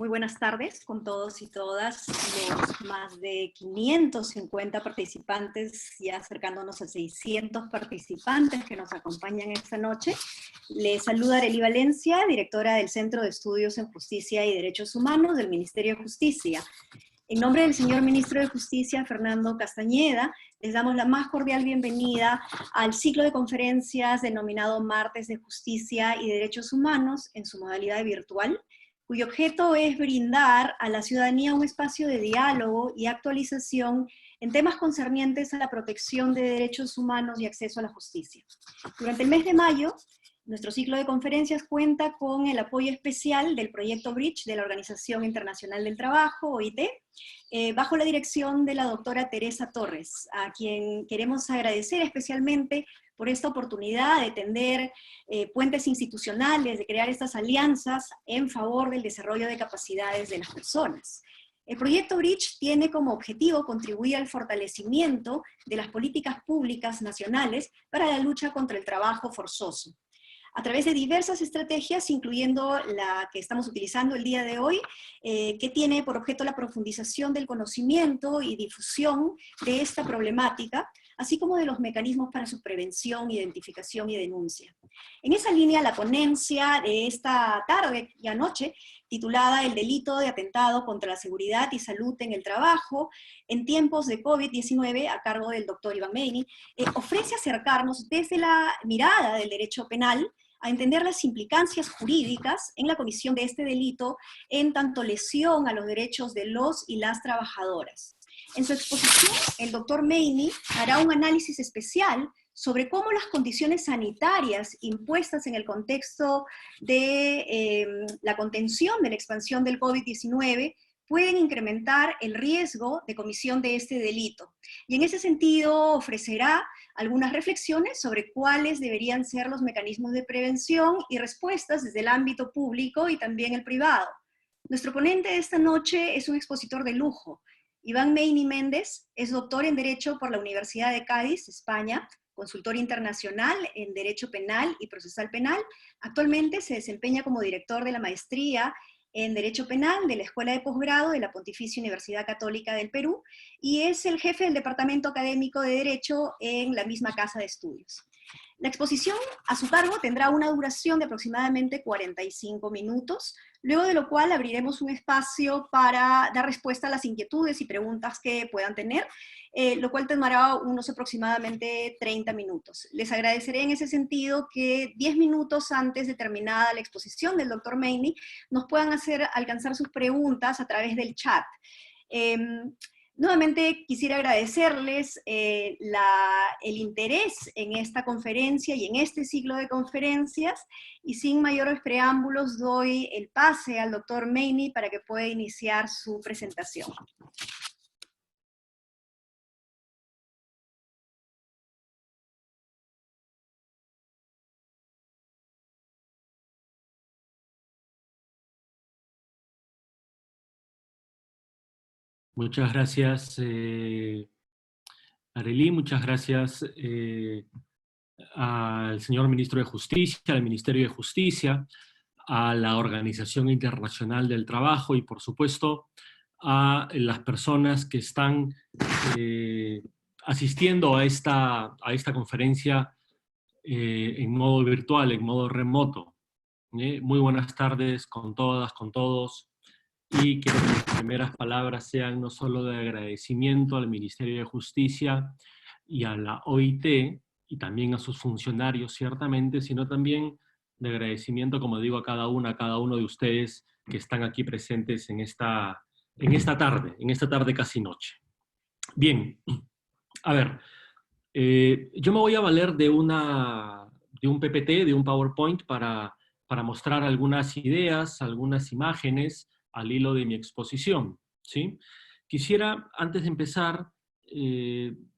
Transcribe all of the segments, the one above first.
Muy buenas tardes con todos y todas los más de 550 participantes, ya acercándonos a 600 participantes que nos acompañan esta noche. Les saluda Arely Valencia, directora del Centro de Estudios en Justicia y Derechos Humanos del Ministerio de Justicia. En nombre del señor Ministro de Justicia, Fernando Castañeda, les damos la más cordial bienvenida al ciclo de conferencias denominado Martes de Justicia y Derechos Humanos en su modalidad virtual, cuyo objeto es brindar a la ciudadanía un espacio de diálogo y actualización en temas concernientes a la protección de derechos humanos y acceso a la justicia. Durante el mes de mayo, nuestro ciclo de conferencias cuenta con el apoyo especial del proyecto Bridge de la Organización Internacional del Trabajo, OIT, bajo la dirección de la doctora Teresa Torres, a quien queremos agradecer especialmente por esta oportunidad de tender puentes institucionales, de crear estas alianzas en favor del desarrollo de capacidades de las personas. El proyecto Bridge tiene como objetivo contribuir al fortalecimiento de las políticas públicas nacionales para la lucha contra el trabajo forzoso, a través de diversas estrategias, incluyendo la que estamos utilizando el día de hoy, que tiene por objeto la profundización del conocimiento y difusión de esta problemática, así como de los mecanismos para su prevención, identificación y denuncia. En esa línea, la ponencia de esta tarde y anoche, titulada El delito de atentado contra la seguridad y salud en el trabajo en tiempos de COVID-19, a cargo del doctor Iván Meini, ofrece acercarnos desde la mirada del derecho penal a entender las implicancias jurídicas en la comisión de este delito en tanto lesión a los derechos de los y las trabajadoras. En su exposición, el doctor Meini hará un análisis especial sobre cómo las condiciones sanitarias impuestas en el contexto de la contención de la expansión del COVID-19 pueden incrementar el riesgo de comisión de este delito. Y en ese sentido ofrecerá algunas reflexiones sobre cuáles deberían ser los mecanismos de prevención y respuestas desde el ámbito público y también el privado. Nuestro ponente de esta noche es un expositor de lujo. Iván Meini Méndez es doctor en Derecho por la Universidad de Cádiz, España, consultor internacional en Derecho Penal y Procesal Penal. Actualmente se desempeña como director de la maestría en Derecho Penal de la Escuela de Posgrado de la Pontificia Universidad Católica del Perú, y es el jefe del Departamento Académico de Derecho en la misma casa de estudios. La exposición a su cargo tendrá una duración de aproximadamente 45 minutos, luego de lo cual abriremos un espacio para dar respuesta a las inquietudes y preguntas que puedan tener, lo cual tomará unos aproximadamente 30 minutos. Les agradeceré en ese sentido que 10 minutos antes de terminada la exposición del doctor Meini nos puedan hacer alcanzar sus preguntas a través del chat. Nuevamente quisiera agradecerles el interés en esta conferencia y en este ciclo de conferencias, y sin mayores preámbulos doy el pase al doctor Meini para que pueda iniciar su presentación. Muchas gracias, Arely, muchas gracias al señor Ministro de Justicia, al Ministerio de Justicia, a la Organización Internacional del Trabajo y, por supuesto, a las personas que están asistiendo a esta conferencia en modo virtual, en modo remoto. Muy buenas tardes con todas, con todos. Y que mis primeras palabras sean no solo de agradecimiento al Ministerio de Justicia y a la OIT, y también a sus funcionarios, ciertamente, sino también de agradecimiento, como digo, a cada uno de ustedes que están aquí presentes en esta tarde casi noche. Bien, a ver, yo me voy a valer de un PPT, de un PowerPoint, para mostrar algunas ideas, algunas imágenes, al hilo de mi exposición, ¿sí? Quisiera, antes de empezar,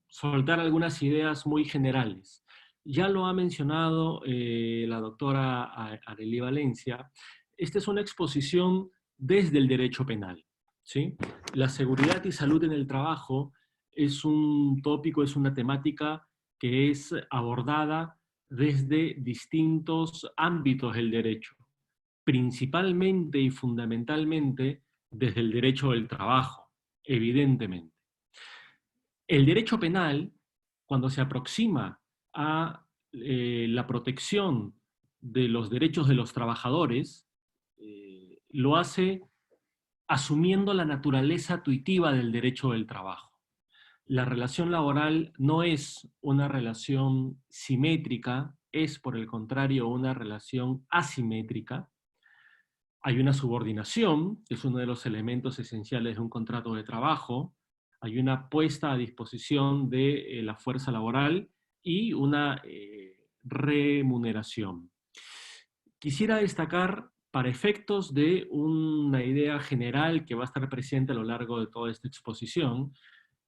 soltar algunas ideas muy generales. Ya lo ha mencionado la doctora Arely Valencia. Esta es una exposición desde el derecho penal, ¿sí? La seguridad y salud en el trabajo es un tópico, es una temática que es abordada desde distintos ámbitos del derecho. principalmente y fundamentalmente desde el derecho del trabajo, evidentemente. El derecho penal, cuando se aproxima a la protección de los derechos de los trabajadores, lo hace asumiendo la naturaleza tuitiva del derecho del trabajo. La relación laboral no es una relación simétrica, es por el contrario una relación asimétrica. Hay una subordinación, que es uno de los elementos esenciales de un contrato de trabajo. Hay una puesta a disposición de la fuerza laboral y una remuneración. Quisiera destacar, para efectos de una idea general que va a estar presente a lo largo de toda esta exposición,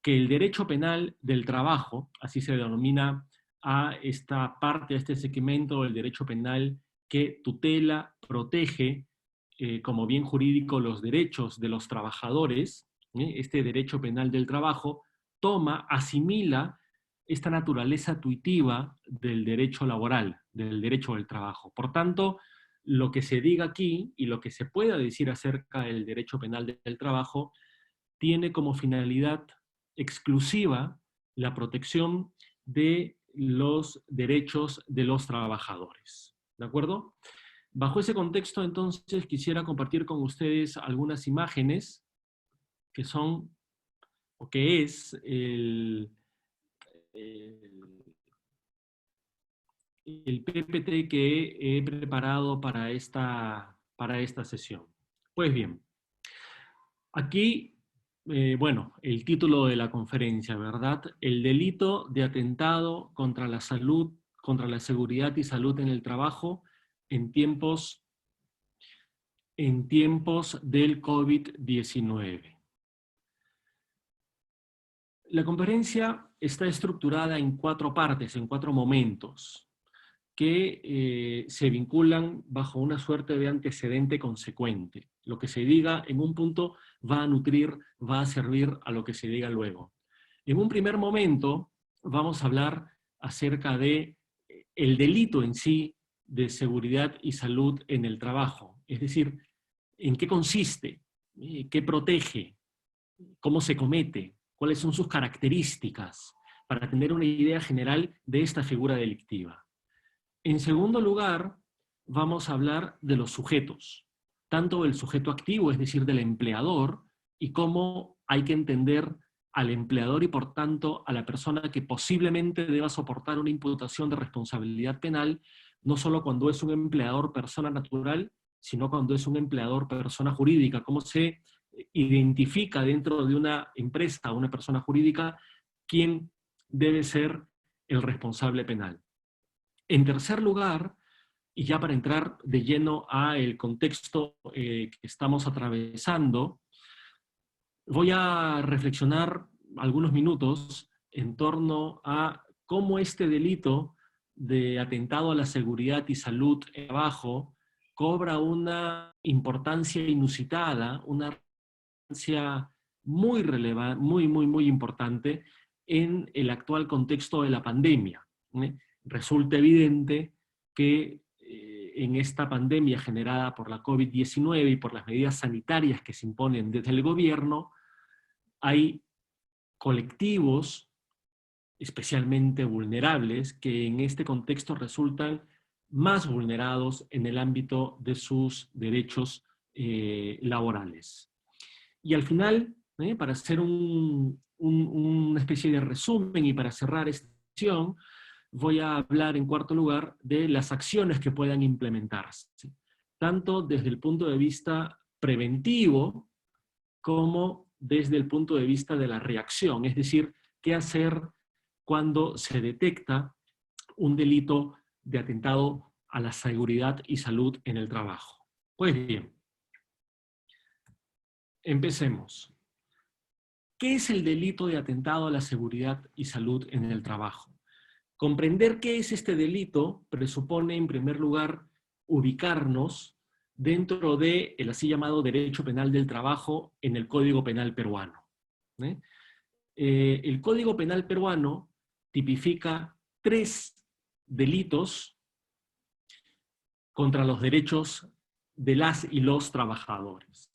que el derecho penal del trabajo, así se denomina a esta parte, a este segmento del derecho penal que tutela, protege como bien jurídico los derechos de los trabajadores, este derecho penal del trabajo, toma, asimila esta naturaleza tuitiva del derecho laboral, del derecho del trabajo. Por tanto, lo que se diga aquí y lo que se pueda decir acerca del derecho penal del trabajo tiene como finalidad exclusiva la protección de los derechos de los trabajadores. ¿De acuerdo? Bajo ese contexto, entonces, quisiera compartir con ustedes algunas imágenes que son, o que es el PPT que he preparado para esta sesión. Pues bien, aquí, bueno, el título de la conferencia, ¿verdad? El delito de atentado contra la salud, contra la seguridad y salud en el trabajo en tiempos del COVID-19. La conferencia está estructurada en 4 partes, en 4 momentos, que se vinculan bajo una suerte de antecedente consecuente. Lo que se diga en un punto va a nutrir, va a servir a lo que se diga luego. En un primer momento vamos a hablar acerca de el delito en sí de seguridad y salud en el trabajo, es decir, en qué consiste, qué protege, cómo se comete, cuáles son sus características, para tener una idea general de esta figura delictiva. En segundo lugar, vamos a hablar de los sujetos, tanto el sujeto activo, es decir, del empleador, y cómo hay que entender al empleador y por tanto a la persona que posiblemente deba soportar una imputación de responsabilidad penal, no solo cuando es un empleador persona natural, sino cuando es un empleador persona jurídica. Cómo se identifica dentro de una empresa o una persona jurídica quién debe ser el responsable penal. En tercer lugar, y ya para entrar de lleno al contexto que estamos atravesando, voy a reflexionar algunos minutos en torno a cómo este delito de atentado a la seguridad y salud en el trabajo cobra una importancia inusitada, una importancia muy relevante, muy importante en el actual contexto de la pandemia. Resulta evidente que en esta pandemia generada por la COVID-19 y por las medidas sanitarias que se imponen desde el gobierno, hay colectivos especialmente vulnerables que en este contexto resultan más vulnerados en el ámbito de sus derechos laborales. Y al final, para hacer una especie de resumen y para cerrar esta sesión, voy a hablar en cuarto lugar de las acciones que puedan implementarse, tanto desde el punto de vista preventivo como desde el punto de vista de la reacción, es decir, qué hacer cuando se detecta un delito de atentado a la seguridad y salud en el trabajo. Pues bien, empecemos. ¿Qué es el delito de atentado a la seguridad y salud en el trabajo? Comprender qué es este delito presupone, en primer lugar, ubicarnos dentro del así llamado derecho penal del trabajo en el Código Penal peruano. El Código Penal peruano tipifica 3 delitos contra los derechos de las y los trabajadores.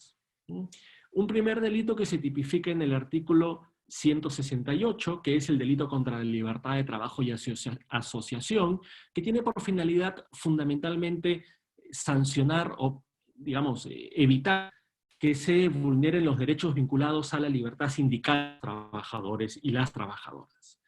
Un primer delito que se tipifica en el artículo 168, que es el delito contra la libertad de trabajo y asociación, que tiene por finalidad fundamentalmente sancionar o, digamos, evitar que se vulneren los derechos vinculados a la libertad sindical de los trabajadores y las trabajadoras.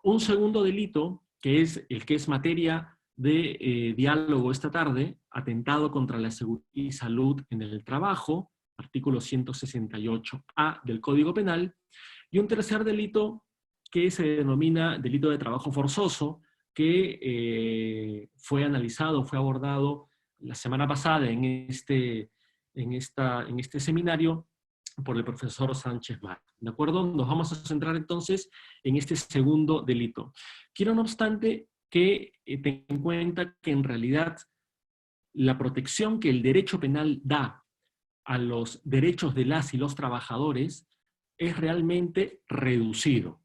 Un segundo delito, que es el que es materia de diálogo esta tarde, atentado contra la seguridad y salud en el trabajo, artículo 168A del Código Penal, y un tercer delito que se denomina delito de trabajo forzoso, que fue analizado, fue abordado la semana pasada en este seminario por el profesor Sánchez Mar. ¿De acuerdo? Nos vamos a centrar entonces en este segundo delito. Quiero, no obstante, que tengan en cuenta que en realidad la protección que el derecho penal da a los derechos de las y los trabajadores es realmente reducido.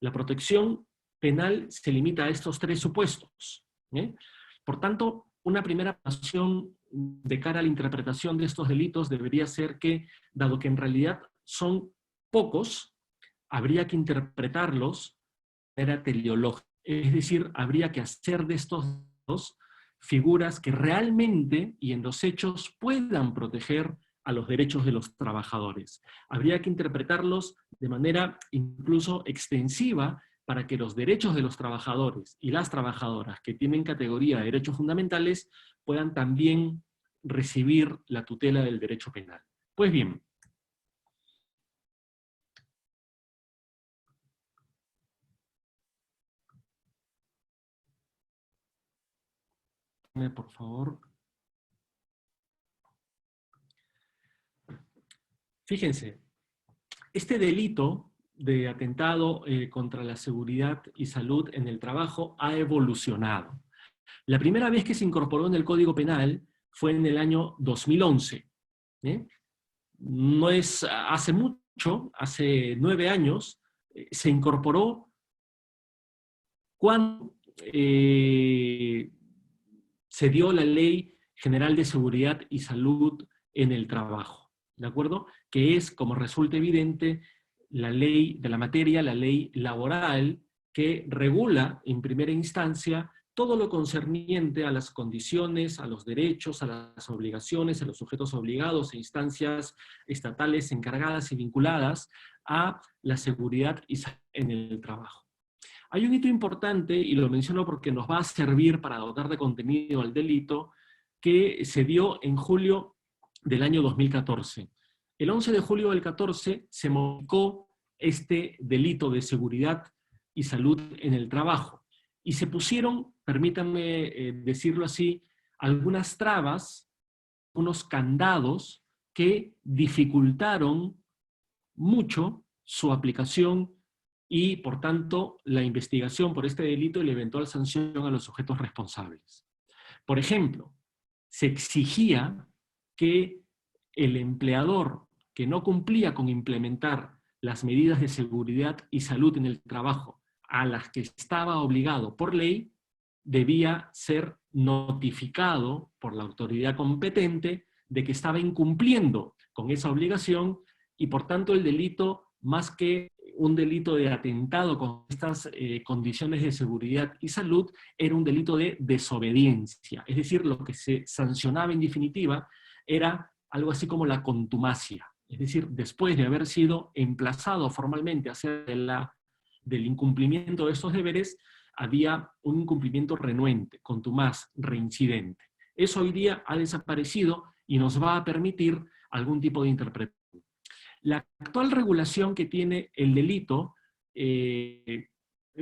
La protección penal se limita a estos tres supuestos. Por tanto, una primera pasión de cara a la interpretación de estos delitos debería ser que, dado que en realidad son pocos, habría que interpretarlos de manera teleológica. Es decir, habría que hacer de estos dos figuras que realmente y en los hechos puedan proteger a los derechos de los trabajadores. Habría que interpretarlos de manera incluso extensiva para que los derechos de los trabajadores y las trabajadoras que tienen categoría de derechos fundamentales puedan también recibir la tutela del derecho penal. Pues bien, por favor. Fíjense, este delito de atentado contra la seguridad y salud en el trabajo ha evolucionado. La primera vez que se incorporó en el Código Penal fue en el año 2011. No es hace mucho, hace 9 años, se incorporó cuando se dio la Ley General de Seguridad y Salud en el Trabajo, ¿de acuerdo? Que es, como resulta evidente, la ley de la materia, la ley laboral, que regula en primera instancia todo lo concerniente a las condiciones, a los derechos, a las obligaciones, a los sujetos obligados e instancias estatales encargadas y vinculadas a la seguridad y salud en el trabajo. Hay un hito importante, y lo menciono porque nos va a servir para dotar de contenido al delito, que se dio en julio del año 2014. El 11 de julio del 14 se modificó este delito de seguridad y salud en el trabajo. Y se pusieron, permítanme decirlo así, algunas trabas, unos candados que dificultaron mucho su aplicación y, por tanto, la investigación por este delito y la eventual sanción a los sujetos responsables. Por ejemplo, se exigía que el empleador que no cumplía con implementar las medidas de seguridad y salud en el trabajo a las que estaba obligado por ley, debía ser notificado por la autoridad competente de que estaba incumpliendo con esa obligación y, por tanto, el delito, más que un delito de atentado con estas condiciones de seguridad y salud, era un delito de desobediencia. Es decir, lo que se sancionaba en definitiva era algo así como la contumacia. Es decir, después de haber sido emplazado formalmente a hacer del incumplimiento de estos deberes, había un incumplimiento renuente, contumaz, reincidente. Eso hoy día ha desaparecido y nos va a permitir algún tipo de interpretación. La actual regulación que tiene el delito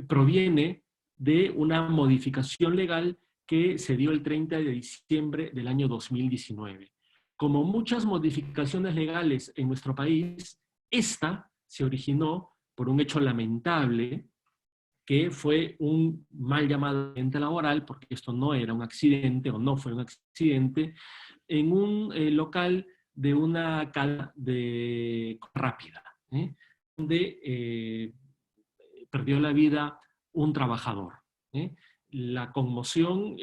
proviene de una modificación legal que se dio el 30 de diciembre del año 2019. Como muchas modificaciones legales en nuestro país, esta se originó por un hecho lamentable, que fue un mal llamado accidente laboral, porque esto no era un accidente o no fue un accidente, en un local de una cadena rápida, donde perdió la vida un trabajador. La conmoción,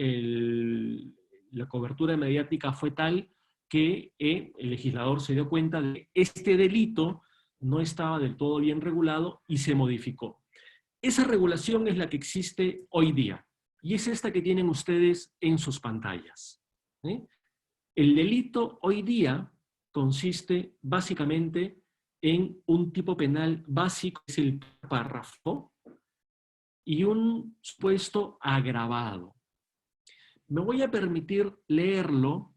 la cobertura mediática fue tal que el legislador se dio cuenta de que este delito no estaba del todo bien regulado y se modificó. Esa regulación es la que existe hoy día, y es esta que tienen ustedes en sus pantallas. El delito hoy día consiste básicamente en un tipo penal básico, que es el párrafo, y un supuesto agravado. Me voy a permitir leerlo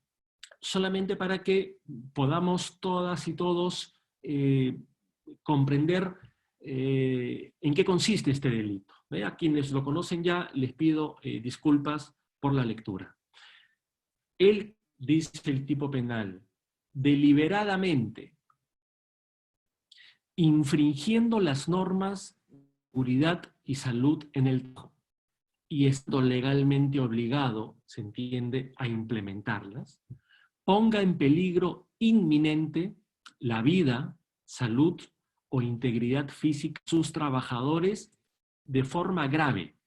solamente para que podamos todas y todos comprender en qué consiste este delito. A quienes lo conocen ya les pido disculpas por la lectura. Él dice el tipo penal: deliberadamente, infringiendo las normas de seguridad y salud en el trabajo, y estando legalmente obligado, se entiende, a implementarlas, ponga en peligro inminente la vida, salud o integridad física de sus trabajadores de forma grave.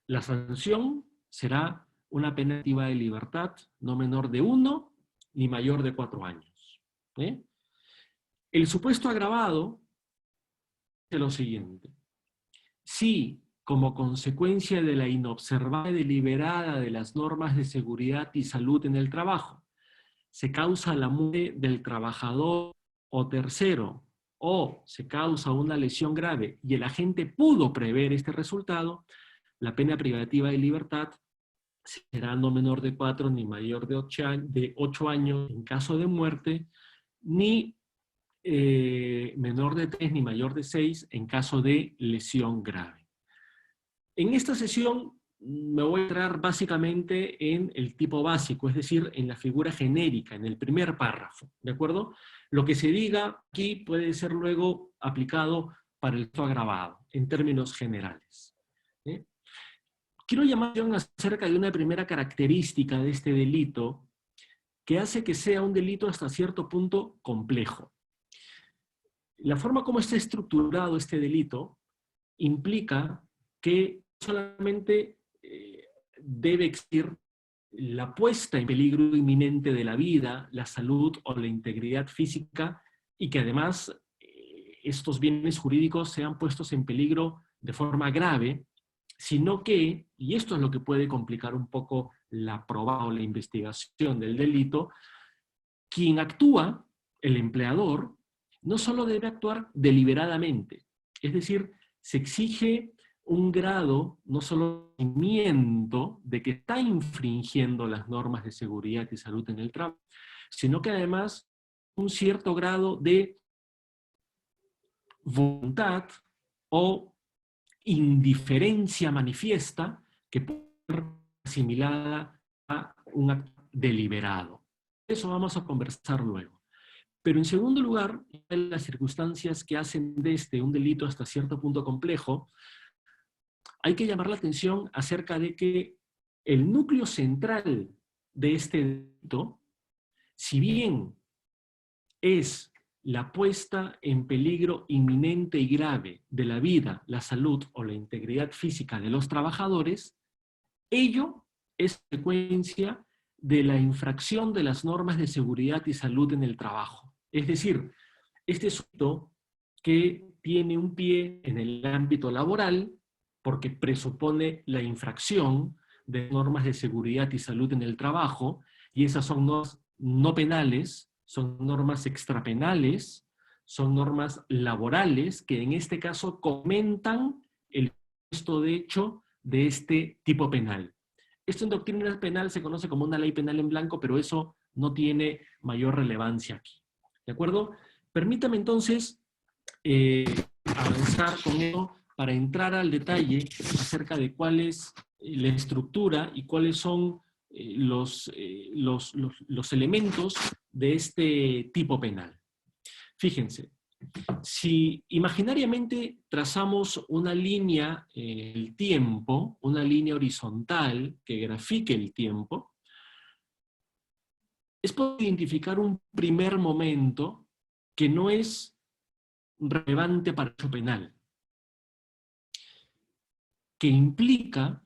La sanción será una pena privativa de libertad no menor de 1 ni mayor de 4 años. El supuesto agravado es lo siguiente: si, como consecuencia de la inobservancia deliberada de las normas de seguridad y salud en el trabajo, se causa la muerte del trabajador o tercero, o se causa una lesión grave y el agente pudo prever este resultado, la pena privativa de libertad será no menor de 4 ni mayor de 8 años en caso de muerte, ni menor de 3 ni mayor de 6 en caso de lesión grave. En esta sesión me voy a entrar básicamente en el tipo básico, es decir, en la figura genérica, en el primer párrafo, ¿de acuerdo? Lo que se diga aquí puede ser luego aplicado para el delito agravado, en términos generales. Quiero llamar acerca de una primera característica de este delito que hace que sea un delito hasta cierto punto complejo. La forma como está estructurado este delito implica que solamente debe existir la puesta en peligro inminente de la vida, la salud o la integridad física, y que además estos bienes jurídicos sean puestos en peligro de forma grave, sino que, y esto es lo que puede complicar un poco la prueba o la investigación del delito, quien actúa, el empleador, no solo debe actuar deliberadamente, es decir, se exige un grado no solo de conocimiento de que está infringiendo las normas de seguridad y salud en el trabajo, sino que además un cierto grado de voluntad o indiferencia manifiesta que puede ser asimilada a un acto deliberado. Eso vamos a conversar luego. Pero en segundo lugar, las circunstancias que hacen de este un delito hasta cierto punto complejo, hay que llamar la atención acerca de que el núcleo central de este delito, si bien es la puesta en peligro inminente y grave de la vida, la salud o la integridad física de los trabajadores, ello es consecuencia de la infracción de las normas de seguridad y salud en el trabajo. Es decir, este asunto que tiene un pie en el ámbito laboral, porque presupone la infracción de normas de seguridad y salud en el trabajo, y esas son normas no penales, son normas extrapenales, son normas laborales que en este caso comentan el puesto de hecho de este tipo penal. Esto en doctrina penal se conoce como una ley penal en blanco, pero eso no tiene mayor relevancia aquí. ¿De acuerdo? Permítame entonces avanzar con esto para entrar al detalle acerca de cuál es la estructura y cuáles son los elementos de este tipo penal. Fíjense, si imaginariamente trazamos una línea en el tiempo, una línea horizontal que grafique el tiempo, es posible identificar un primer momento que no es relevante para el hecho penal, que implica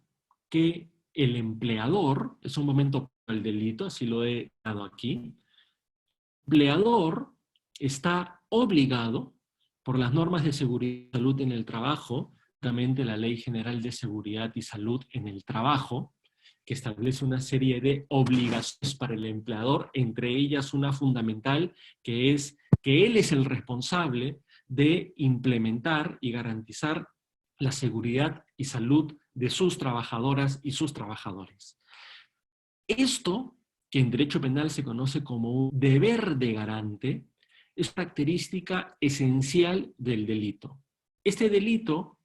que el empleador, es un momento el delito, así lo he dado aquí. El empleador está obligado por las normas de seguridad y salud en el trabajo, justamente la Ley General de Seguridad y Salud en el Trabajo, que establece una serie de obligaciones para el empleador, entre ellas una fundamental, que es que él es el responsable de implementar y garantizar la seguridad y salud de sus trabajadoras y sus trabajadores. Esto, que en derecho penal se conoce como un deber de garante, es característica esencial del delito. Este delito,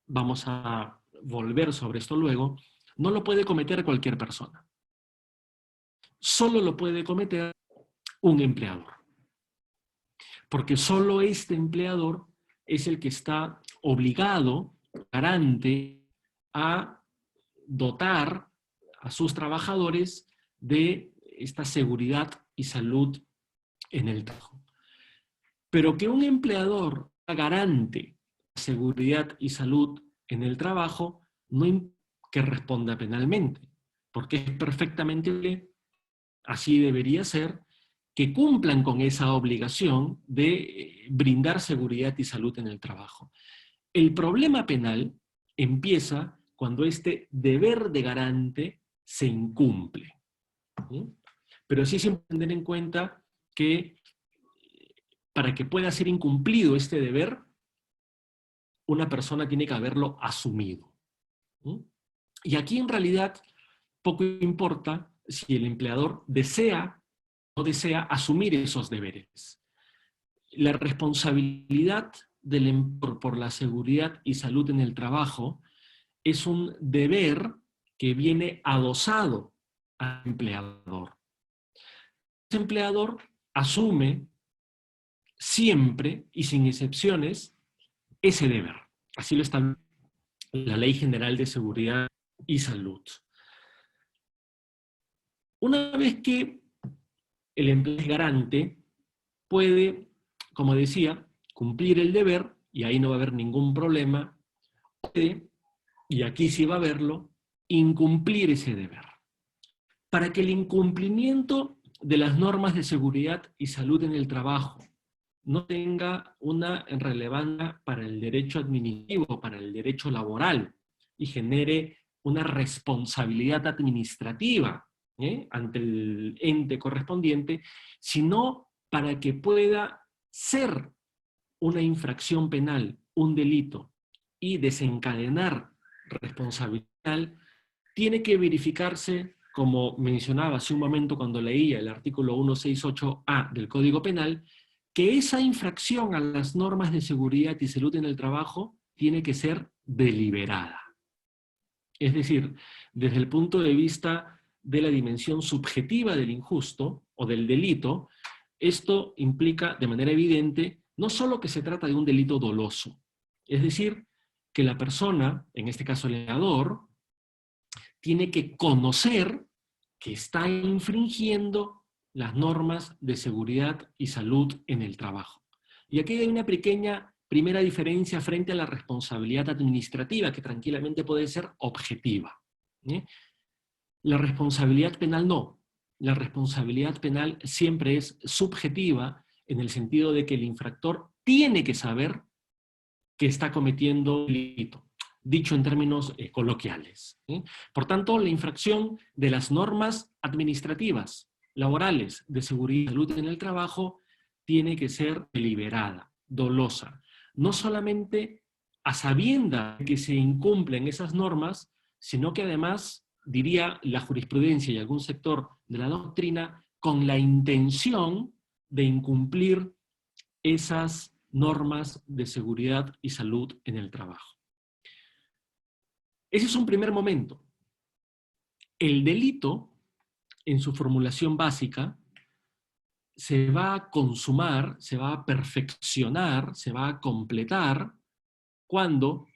vamos a volver sobre esto luego, no lo puede cometer cualquier persona. Solo lo puede cometer un empleador. Porque solo este empleador es el que está obligado, garante, a dotar a sus trabajadores de esta seguridad y salud en el trabajo. Pero que un empleador garante seguridad y salud en el trabajo no implica que responda penalmente, porque es perfectamente, así debería ser, que cumplan con esa obligación de brindar seguridad y salud en el trabajo. El problema penal empieza cuando este deber de garante se incumple. ¿Sí? Pero sí es importante tener en cuenta que para que pueda ser incumplido este deber, una persona tiene que haberlo asumido. ¿Sí? Y aquí en realidad poco importa si el empleador desea o no desea asumir esos deberes. La responsabilidad del empleador por la seguridad y salud en el trabajo es un deber que viene adosado al empleador. Ese empleador asume siempre y sin excepciones ese deber. Así lo establece la Ley General de Seguridad y Salud. Una vez que el empleador es garante, puede, como decía, cumplir el deber, y ahí no va a haber ningún problema, puede, y aquí sí va a haberlo, incumplir ese deber. Para que el incumplimiento de las normas de seguridad y salud en el trabajo no tenga una relevancia para el derecho administrativo, para el derecho laboral, y genere una responsabilidad administrativa ante el ente correspondiente, sino para que pueda ser una infracción penal, un delito, y desencadenar responsabilidad, tiene que verificarse, como mencionaba hace un momento cuando leía el artículo 168A del Código Penal, que esa infracción a las normas de seguridad y salud en el trabajo tiene que ser deliberada. Es decir, desde el punto de vista de la dimensión subjetiva del injusto o del delito, esto implica de manera evidente no solo que se trata de un delito doloso, es decir, que la persona, en este caso el empleador, tiene que conocer que está infringiendo las normas de seguridad y salud en el trabajo. Y aquí hay una pequeña primera diferencia frente a la responsabilidad administrativa, que tranquilamente puede ser objetiva. La responsabilidad penal no. La responsabilidad penal siempre es subjetiva en el sentido de que el infractor tiene que saber que está cometiendo delito, dicho en términos coloquiales. Por tanto, la infracción de las normas administrativas, laborales, de seguridad y salud en el trabajo, tiene que ser deliberada, dolosa. No solamente a sabiendas de que se incumplen esas normas, sino que además, diría la jurisprudencia y algún sector de la doctrina, con la intención de incumplir esas normas de seguridad y salud en el trabajo. Ese es un primer momento. El delito, en su formulación básica, se va a consumar, se va a perfeccionar, se va a completar cuando,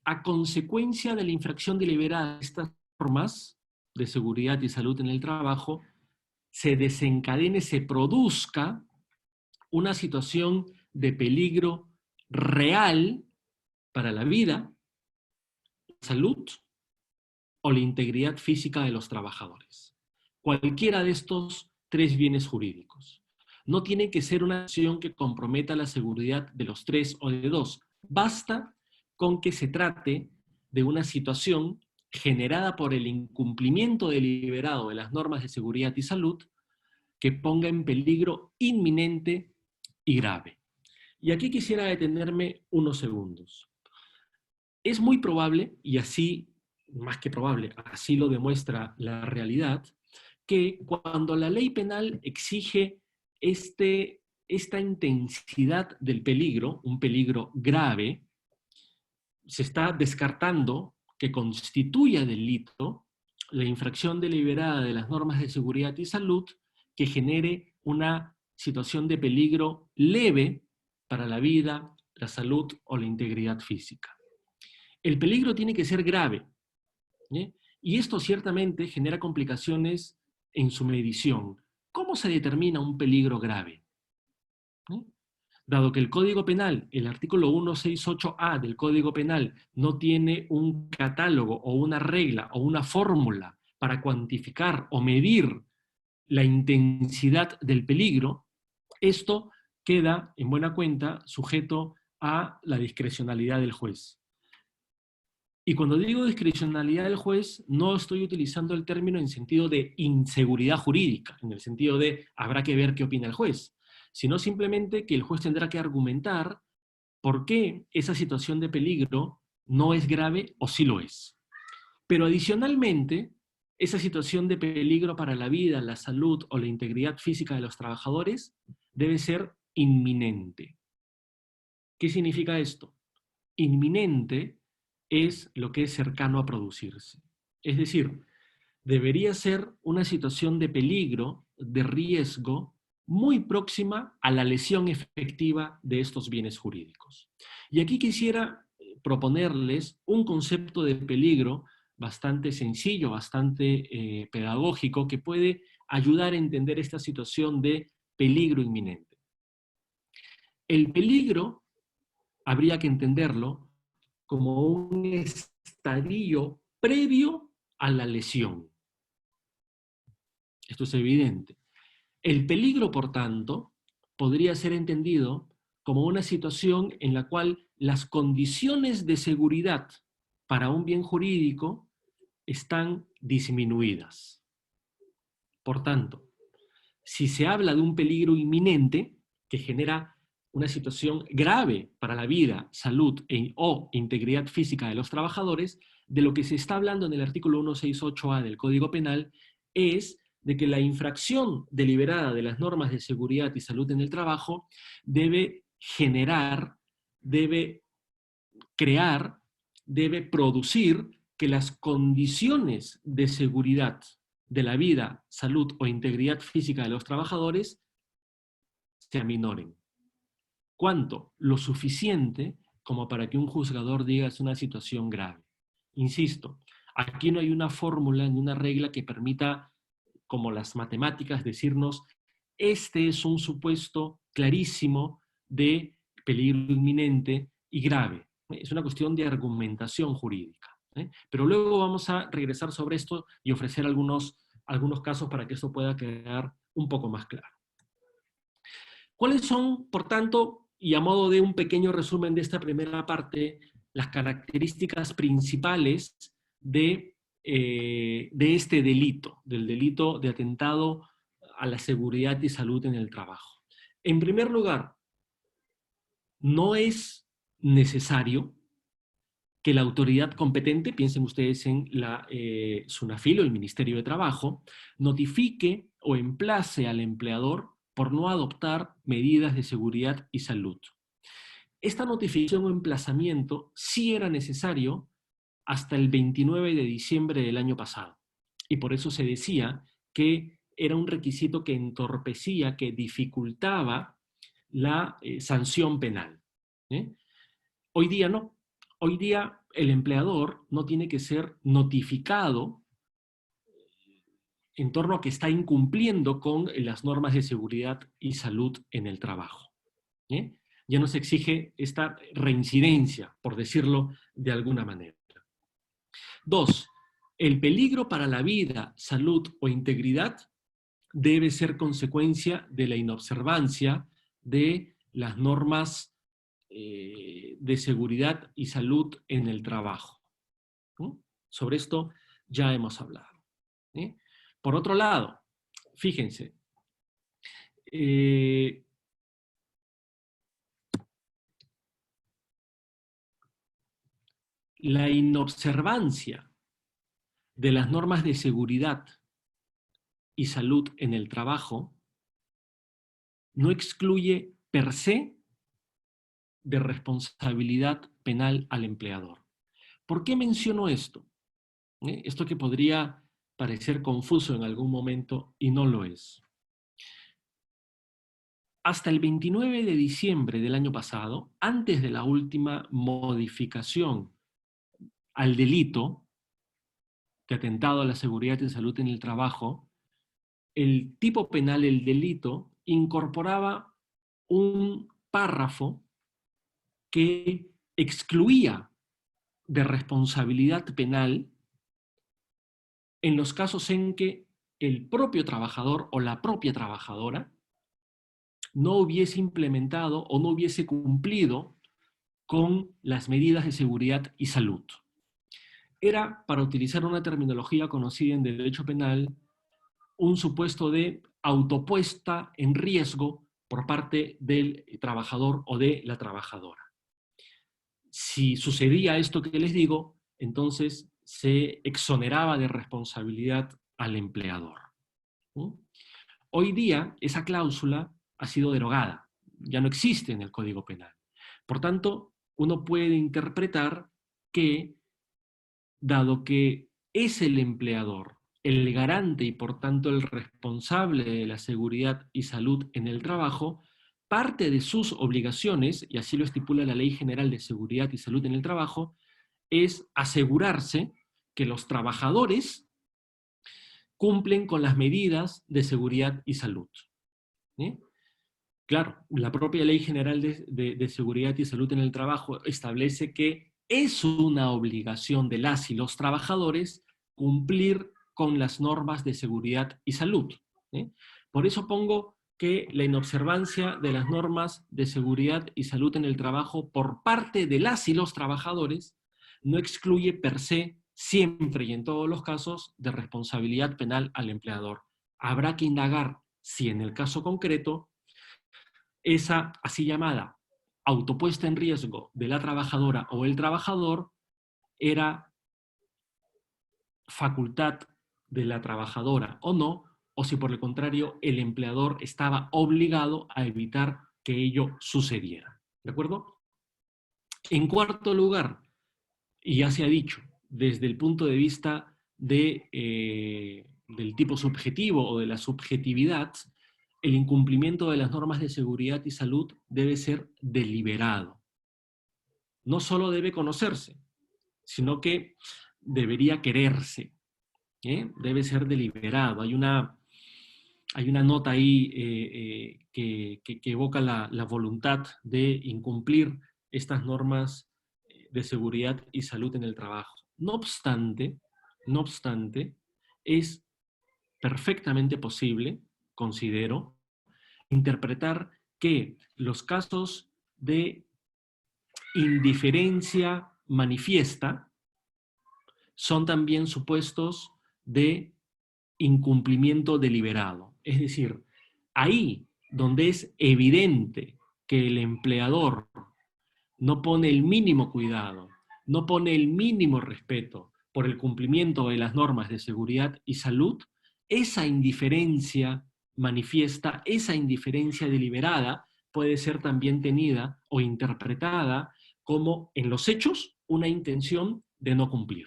a consecuencia de la infracción deliberada de estas normas de seguridad y salud en el trabajo, se desencadene, se produzca una situación de peligro real para la vida, la salud o la integridad física de los trabajadores. cualquiera de estos tres bienes jurídicos. No tiene que ser una acción que comprometa la seguridad de los tres o de dos. Basta con que se trate de una situación generada por el incumplimiento deliberado de las normas de seguridad y salud que ponga en peligro inminente y grave. Y aquí quisiera detenerme unos segundos. Es muy probable, y así, más que probable, así lo demuestra la realidad, que cuando la ley penal exige esta intensidad del peligro, un peligro grave, se está descartando que constituya delito la infracción deliberada de las normas de seguridad y salud que genere una situación de peligro leve para la vida, la salud o la integridad física. El peligro tiene que ser grave, ¿eh? Y esto ciertamente genera complicaciones en su medición. ¿Cómo se determina un peligro grave? ¿Eh? Dado que el Código Penal, el artículo 168A del Código Penal, no tiene un catálogo o una regla o una fórmula para cuantificar o medir la intensidad del peligro, esto queda, en buena cuenta, sujeto a la discrecionalidad del juez. Y cuando digo discrecionalidad del juez, no estoy utilizando el término en sentido de inseguridad jurídica, en el sentido de habrá que ver qué opina el juez, sino simplemente que el juez tendrá que argumentar por qué esa situación de peligro no es grave o sí lo es. Pero adicionalmente, esa situación de peligro para la vida, la salud o la integridad física de los trabajadores debe ser inminente. ¿Qué significa esto? Inminente es lo que es cercano a producirse. Es decir, debería ser una situación de peligro, de riesgo, muy próxima a la lesión efectiva de estos bienes jurídicos. Y aquí quisiera proponerles un concepto de peligro bastante sencillo, bastante pedagógico, que puede ayudar a entender esta situación de peligro inminente. El peligro, habría que entenderlo como un estadio previo a la lesión. Esto es evidente. El peligro, por tanto, podría ser entendido como una situación en la cual las condiciones de seguridad para un bien jurídico están disminuidas. Por tanto, si se habla de un peligro inminente que genera una situación grave para la vida, salud o integridad física de los trabajadores, de lo que se está hablando en el artículo 168A del Código Penal es de que la infracción deliberada de las normas de seguridad y salud en el trabajo debe generar, debe crear, debe producir que las condiciones de seguridad de la vida, salud o integridad física de los trabajadores se aminoren. ¿Cuánto? Lo suficiente como para que un juzgador diga es una situación grave. Insisto, aquí no hay una fórmula ni una regla que permita, como las matemáticas, decirnos este es un supuesto clarísimo de peligro inminente y grave. Es una cuestión de argumentación jurídica. Pero luego vamos a regresar sobre esto y ofrecer algunos casos para que esto pueda quedar un poco más claro. ¿Cuáles son, por tanto, y a modo de un pequeño resumen de esta primera parte, las características principales de este delito, del delito de atentado a la seguridad y salud en el trabajo? En primer lugar, no es necesario que la autoridad competente, piensen ustedes en la SUNAFIL o el Ministerio de Trabajo, notifique o emplace al empleador por no adoptar medidas de seguridad y salud. Esta notificación o emplazamiento sí era necesario hasta el 29 de diciembre del año pasado. Y por eso se decía que era un requisito que entorpecía, que dificultaba la sanción penal. Hoy día no. Hoy día el empleador no tiene que ser notificado en torno a que está incumpliendo con las normas de seguridad y salud en el trabajo. Ya no se exige esta reincidencia, por decirlo de alguna manera. Dos, El peligro para la vida, salud o integridad debe ser consecuencia de la inobservancia de las normas de seguridad y salud en el trabajo. ¿No? Sobre esto ya hemos hablado. Por otro lado, fíjense, la inobservancia de las normas de seguridad y salud en el trabajo no excluye per se de responsabilidad penal al empleador. ¿Por qué menciono esto? Esto que podría parecer confuso en algún momento y no lo es. Hasta el 29 de diciembre del año pasado, antes de la última modificación al delito de atentado a la seguridad y salud en el trabajo, el tipo penal, el delito, incorporaba un párrafo que excluía de responsabilidad penal en los casos en que el propio trabajador o la propia trabajadora no hubiese implementado o no hubiese cumplido con las medidas de seguridad y salud. Era, para utilizar una terminología conocida en derecho penal, un supuesto de autopuesta en riesgo por parte del trabajador o de la trabajadora. Si sucedía esto que les digo, entonces se exoneraba de responsabilidad al empleador. Hoy día esa cláusula ha sido derogada, ya no existe en el Código Penal. Por tanto, uno puede interpretar que, dado que es el empleador el garante y por tanto el responsable de la seguridad y salud en el trabajo, parte de sus obligaciones, y así lo estipula la Ley General de Seguridad y Salud en el Trabajo, es asegurarse que los trabajadores cumplen con las medidas de seguridad y salud. Claro, la propia Ley General de Seguridad y Salud en el Trabajo establece que es una obligación de las y los trabajadores cumplir con las normas de seguridad y salud. Por eso pongo que la inobservancia de las normas de seguridad y salud en el trabajo por parte de las y los trabajadores no excluye per se, siempre y en todos los casos, de responsabilidad penal al empleador. Habrá que indagar si en el caso concreto esa así llamada autopuesta en riesgo de la trabajadora o el trabajador era facultad de la trabajadora o no, o si por el contrario el empleador estaba obligado a evitar que ello sucediera. ¿De acuerdo? En cuarto lugar, y ya se ha dicho, desde el punto de vista del tipo subjetivo o de la subjetividad, el incumplimiento de las normas de seguridad y salud debe ser deliberado. No solo debe conocerse, sino que debería quererse. Debe ser deliberado. Hay una nota ahí que evoca la voluntad de incumplir estas normas de seguridad y salud en el trabajo. No obstante, es perfectamente posible, considero, interpretar que los casos de indiferencia manifiesta son también supuestos de incumplimiento deliberado. Es decir, ahí donde es evidente que el empleador no pone el mínimo cuidado, no pone el mínimo respeto por el cumplimiento de las normas de seguridad y salud, esa indiferencia manifiesta, esa indiferencia deliberada puede ser también tenida o interpretada como, en los hechos, una intención de no cumplir.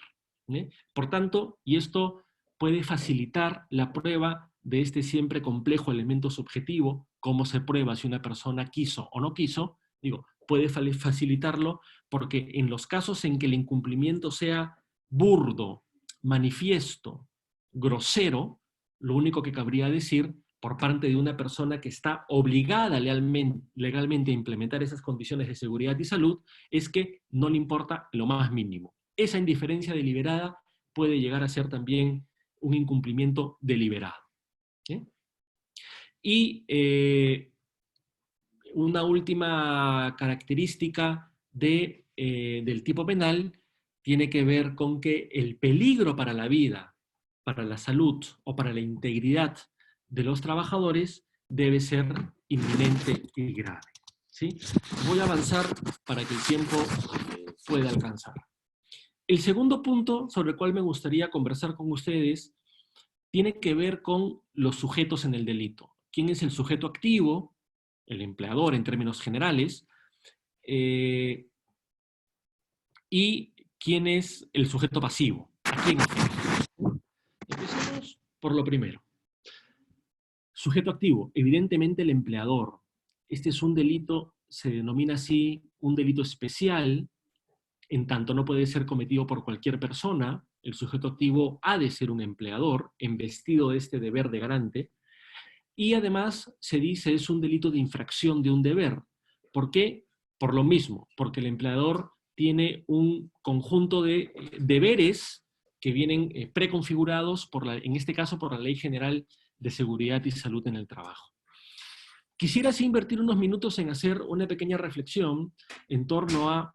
Por tanto, y esto puede facilitar la prueba de este siempre complejo elemento subjetivo, cómo se prueba si una persona quiso o no quiso, puede facilitarlo porque en los casos en que el incumplimiento sea burdo, manifiesto, grosero, lo único que cabría decir por parte de una persona que está obligada legalmente a implementar esas condiciones de seguridad y salud es que no le importa lo más mínimo. Esa indiferencia deliberada puede llegar a ser también un incumplimiento deliberado. ¿Sí? Y una última característica del tipo penal tiene que ver con que el peligro para la vida, para la salud o para la integridad de los trabajadores debe ser inminente y grave. ¿Sí? Voy a avanzar para que el tiempo pueda alcanzar. El segundo punto sobre el cual me gustaría conversar con ustedes tiene que ver con los sujetos en el delito. ¿Quién es el sujeto activo? El empleador en términos generales. Y quién es el sujeto pasivo. ¿A quién afecta? Empecemos por lo primero. Sujeto activo, evidentemente el empleador. Este es un delito, se denomina así, un delito especial, en tanto no puede ser cometido por cualquier persona. El sujeto activo ha de ser un empleador, investido de este deber de garante, y además se dice es un delito de infracción de un deber. ¿Por qué? Por lo mismo, porque el empleador tiene un conjunto de deberes que vienen preconfigurados, en este caso, por la Ley General de Seguridad y Salud en el Trabajo. Quisiera así invertir unos minutos en hacer una pequeña reflexión en torno a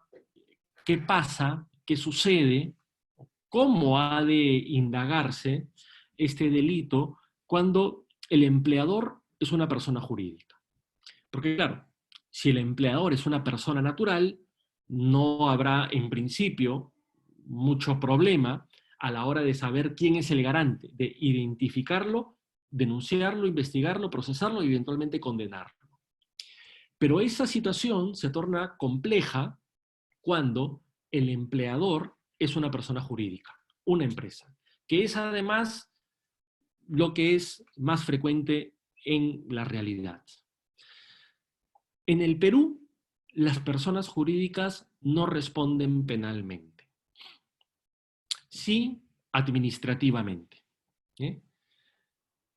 qué pasa, qué sucede, cómo ha de indagarse este delito cuando el empleador es una persona jurídica. Porque claro, si el empleador es una persona natural, no habrá en principio mucho problema a la hora de saber quién es el garante, de identificarlo, denunciarlo, investigarlo, procesarlo y eventualmente condenarlo. Pero esa situación se torna compleja cuando el empleador es una persona jurídica, una empresa, que es además lo que es más frecuente en la realidad. En el Perú, las personas jurídicas no responden penalmente, sí administrativamente. ¿Eh?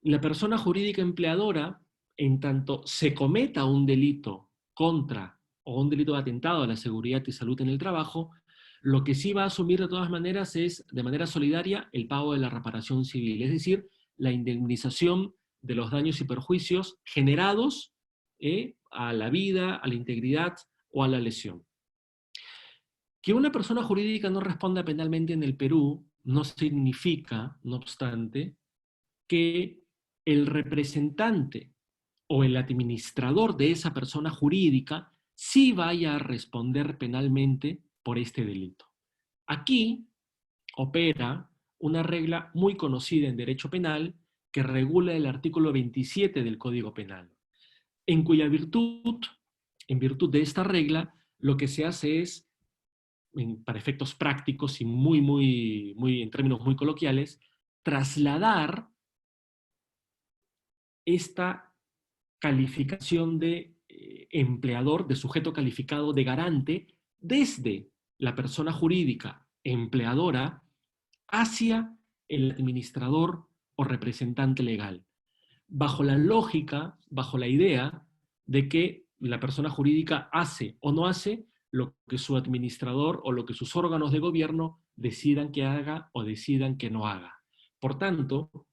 La persona jurídica empleadora, en tanto se cometa un delito contra o un delito de atentado a la seguridad y salud en el trabajo, lo que sí va a asumir de todas maneras es, de manera solidaria, el pago de la reparación civil, es decir, la indemnización de los daños y perjuicios generados a la vida, a la integridad o a la lesión. Que una persona jurídica no responda penalmente en el Perú no significa, no obstante, que el representante o el administrador de esa persona jurídica sí vaya a responder penalmente por este delito. Aquí opera una regla muy conocida en derecho penal que regula el artículo 27 del Código Penal, en cuya virtud, en virtud de esta regla, lo que se hace es, para efectos prácticos y en términos muy coloquiales, trasladar esta calificación de empleador, de sujeto calificado de garante, desde la persona jurídica empleadora hacia el administrador o representante legal, bajo la lógica, bajo la idea de que la persona jurídica hace o no hace lo que su administrador o lo que sus órganos de gobierno decidan que haga o decidan que no haga. Por tanto,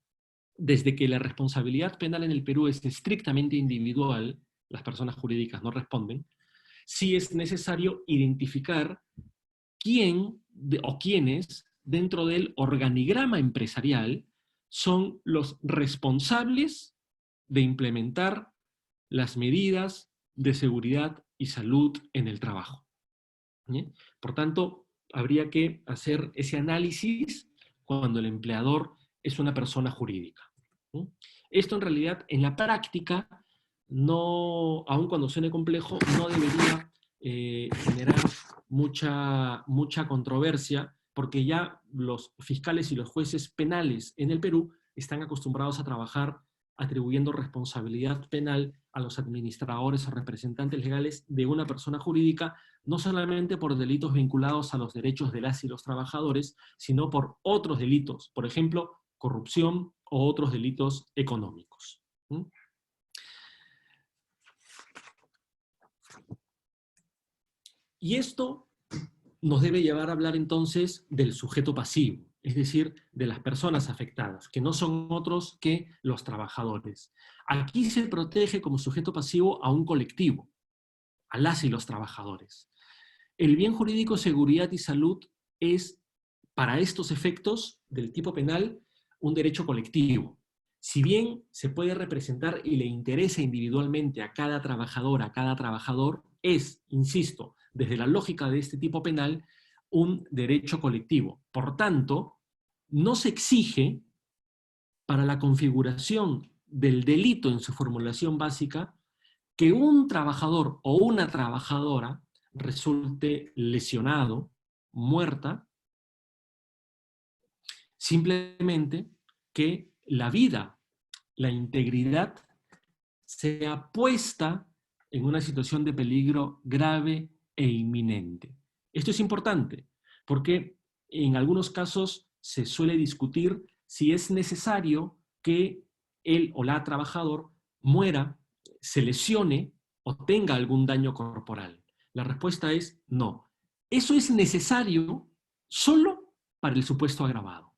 desde que la responsabilidad penal en el Perú es estrictamente individual, las personas jurídicas no responden, sí es necesario identificar quién o quiénes dentro del organigrama empresarial son los responsables de implementar las medidas de seguridad y salud en el trabajo. ¿Sí? Por tanto, habría que hacer ese análisis cuando el empleador es una persona jurídica. ¿Sí? Esto en realidad, en la práctica, no, aun cuando suene complejo, no debería generar mucha controversia, porque ya los fiscales y los jueces penales en el Perú están acostumbrados a trabajar atribuyendo responsabilidad penal a los administradores o representantes legales de una persona jurídica, no solamente por delitos vinculados a los derechos de las y los trabajadores, sino por otros delitos, por ejemplo, corrupción o otros delitos económicos. ¿Mm? Y esto nos debe llevar a hablar entonces del sujeto pasivo. es decir, de las personas afectadas, que no son otros que los trabajadores. Aquí se protege como sujeto pasivo a un colectivo, a las y los trabajadores. El bien jurídico, seguridad y salud es, para estos efectos del tipo penal, un derecho colectivo. Si bien se puede representar y le interesa individualmente a cada trabajador, es, insisto, desde la lógica de este tipo penal, un derecho colectivo. Por tanto, no se exige para la configuración del delito en su formulación básica que un trabajador o una trabajadora resulte lesionado, muerta, simplemente que la vida, la integridad, sea puesta en una situación de peligro grave e inminente. Esto es importante porque en algunos casos se suele discutir si es necesario que él o la trabajador muera, se lesione o tenga algún daño corporal. La respuesta es no. Eso es necesario solo para el supuesto agravado,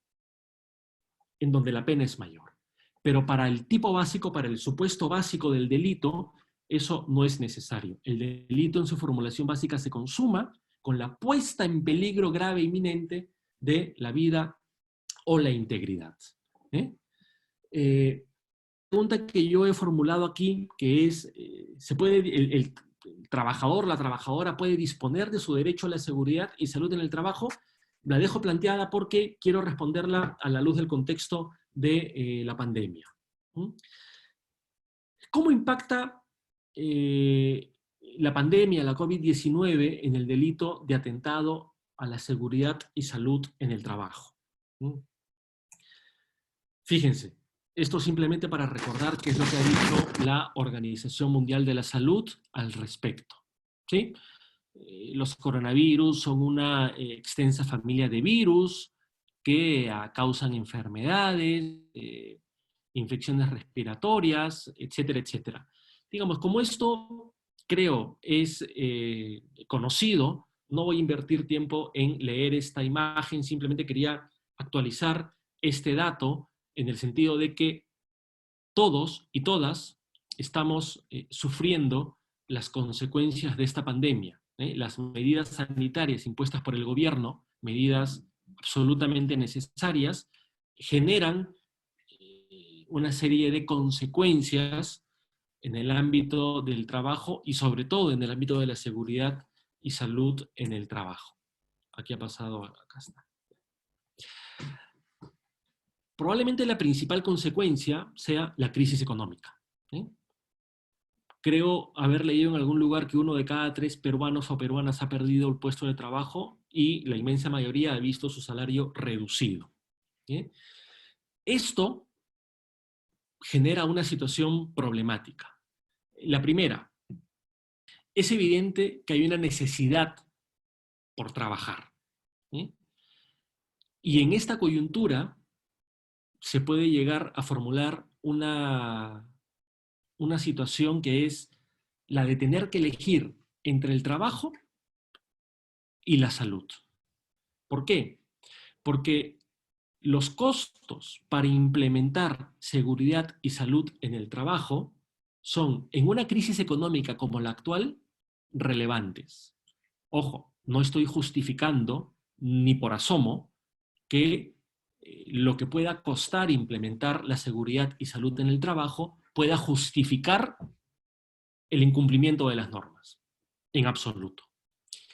en donde la pena es mayor. Pero para el tipo básico, para el supuesto básico del delito, eso no es necesario. El delito en su formulación básica se consuma con la puesta en peligro grave e inminente de la vida o la integridad. La pregunta que yo he formulado aquí, que es, el trabajador, la trabajadora puede disponer de su derecho a la seguridad y salud en el trabajo, la dejo planteada porque quiero responderla a la luz del contexto de la pandemia. ¿Cómo impacta la pandemia, la COVID-19, en el delito de atentado a la seguridad y salud en el trabajo? Fíjense, esto simplemente para recordar qué es lo que ha dicho la Organización Mundial de la Salud al respecto. ¿Sí? Los coronavirus son una extensa familia de virus que causan enfermedades, infecciones respiratorias, etcétera, etcétera. Digamos, como esto creo es conocido, no voy a invertir tiempo en leer esta imagen, simplemente quería actualizar este dato en el sentido de que todos y todas estamos sufriendo las consecuencias de esta pandemia. Las medidas sanitarias impuestas por el gobierno, medidas absolutamente necesarias, generan una serie de consecuencias en el ámbito del trabajo y sobre todo en el ámbito de la seguridad y salud en el trabajo. Aquí ha pasado, acá está. Probablemente la principal consecuencia sea la crisis económica. Creo haber leído en algún lugar que 1 de cada 3 peruanos o peruanas ha perdido el puesto de trabajo y la inmensa mayoría ha visto su salario reducido. Esto genera una situación problemática. La primera, es evidente que hay una necesidad por trabajar. Y en esta coyuntura se puede llegar a formular una situación que es la de tener que elegir entre el trabajo y la salud. ¿Por qué? Porque los costos para implementar seguridad y salud en el trabajo son, en una crisis económica como la actual, relevantes. Ojo, no estoy justificando ni por asomo que lo que pueda costar implementar la seguridad y salud en el trabajo pueda justificar el incumplimiento de las normas, en absoluto.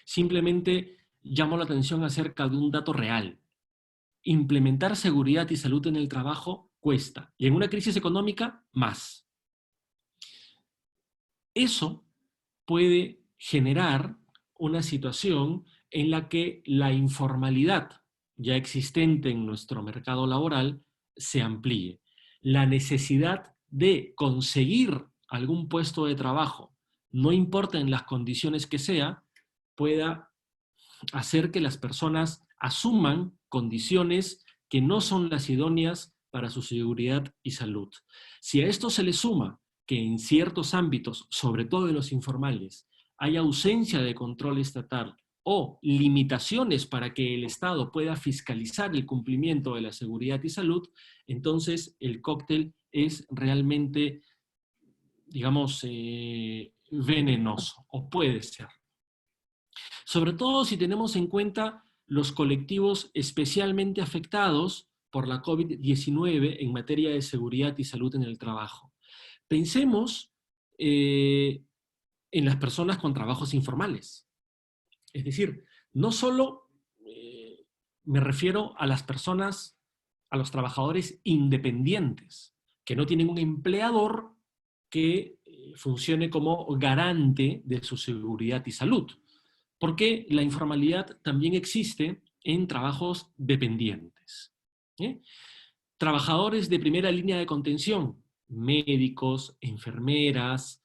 Simplemente llamo la atención acerca de un dato real. Implementar seguridad y salud en el trabajo cuesta, y en una crisis económica, más. Eso puede generar una situación en la que la informalidad ya existente en nuestro mercado laboral se amplíe. La necesidad de conseguir algún puesto de trabajo, no importa en las condiciones que sea, pueda hacer que las personas asuman condiciones que no son las idóneas para su seguridad y salud. Si a esto se le suma que en ciertos ámbitos, sobre todo en los informales, hay ausencia de control estatal o limitaciones para que el Estado pueda fiscalizar el cumplimiento de la seguridad y salud, entonces el cóctel es realmente, digamos, venenoso, o puede ser. Sobre todo si tenemos en cuenta los colectivos especialmente afectados por la COVID-19 en materia de seguridad y salud en el trabajo. Pensemos en las personas con trabajos informales. Es decir, no solo me refiero a las personas, a los trabajadores independientes, que no tienen un empleador que funcione como garante de su seguridad y salud, porque la informalidad también existe en trabajos dependientes. Trabajadores de primera línea de contención, médicos, enfermeras,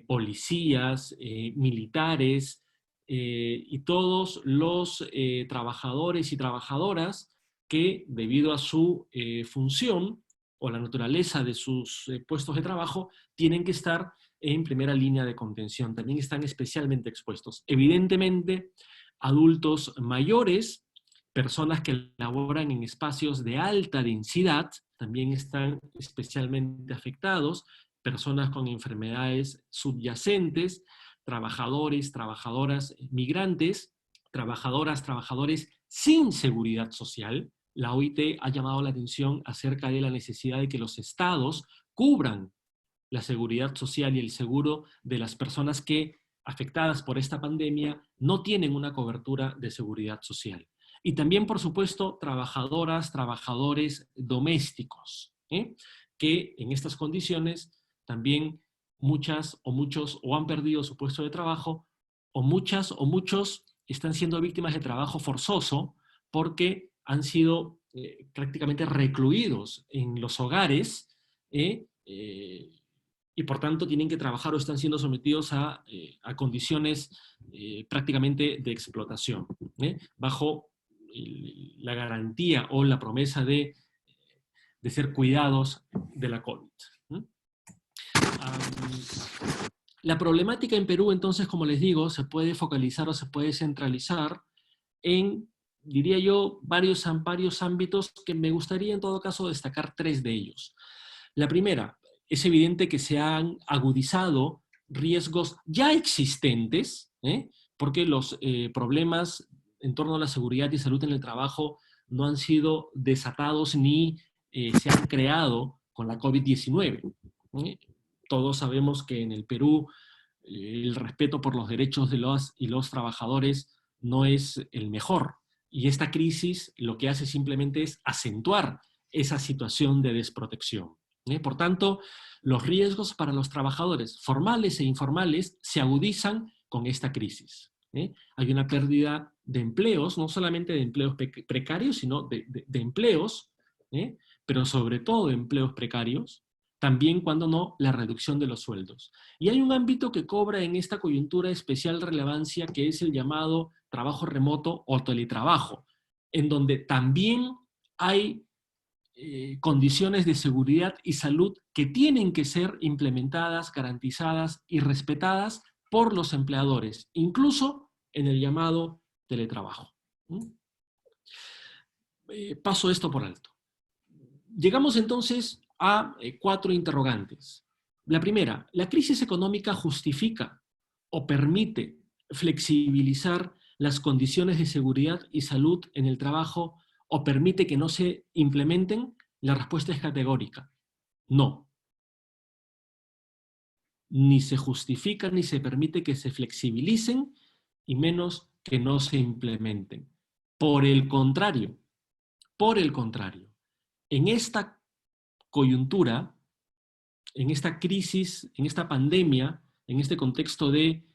policías, militares, y todos los trabajadores y trabajadoras que, debido a su función o la naturaleza de sus puestos de trabajo, tienen que estar en primera línea de contención. También están especialmente expuestos. Evidentemente, adultos mayores, personas que laboran en espacios de alta densidad, también están especialmente afectados, personas con enfermedades subyacentes, trabajadores, trabajadoras migrantes, trabajadoras, trabajadores sin seguridad social. La OIT ha llamado la atención acerca de la necesidad de que los estados cubran la seguridad social y el seguro de las personas que, afectadas por esta pandemia, no tienen una cobertura de seguridad social. Y también, por supuesto, trabajadoras, trabajadores domésticos, que en estas condiciones también muchas o muchos o han perdido su puesto de trabajo, o muchas o muchos están siendo víctimas de trabajo forzoso porque han sido prácticamente recluidos en los hogares, y por tanto tienen que trabajar o están siendo sometidos a condiciones prácticamente de explotación, bajo la garantía o la promesa de ser cuidados de la COVID. La problemática en Perú, entonces, como les digo, se puede focalizar o se puede centralizar en, diría yo, varios ámbitos que me gustaría en todo caso destacar 3 de ellos. La primera, es evidente que se han agudizado riesgos ya existentes, porque los problemas en torno a la seguridad y salud en el trabajo no han sido desatados ni se han creado con la COVID-19. Todos sabemos que en el Perú el respeto por los derechos de los y los trabajadores no es el mejor. Y esta crisis lo que hace simplemente es acentuar esa situación de desprotección. Por tanto, los riesgos para los trabajadores formales e informales se agudizan con esta crisis. Hay una pérdida de empleos, no solamente de empleos precarios, sino de empleos, pero sobre todo de empleos precarios, también cuando no, la reducción de los sueldos. Y hay un ámbito que cobra en esta coyuntura especial relevancia, que es el llamado trabajo remoto o teletrabajo, en donde también hay condiciones de seguridad y salud que tienen que ser implementadas, garantizadas y respetadas por los empleadores, incluso en el llamado teletrabajo. Paso esto por alto. Llegamos entonces a 4 interrogantes. La primera, ¿la crisis económica justifica o permite flexibilizar las condiciones de seguridad y salud en el trabajo o permite que no se implementen? La respuesta es categórica. No. Ni se justifica ni se permite que se flexibilicen y menos que no se implementen. Por el contrario, en esta coyuntura, en esta crisis, en esta pandemia, en este contexto de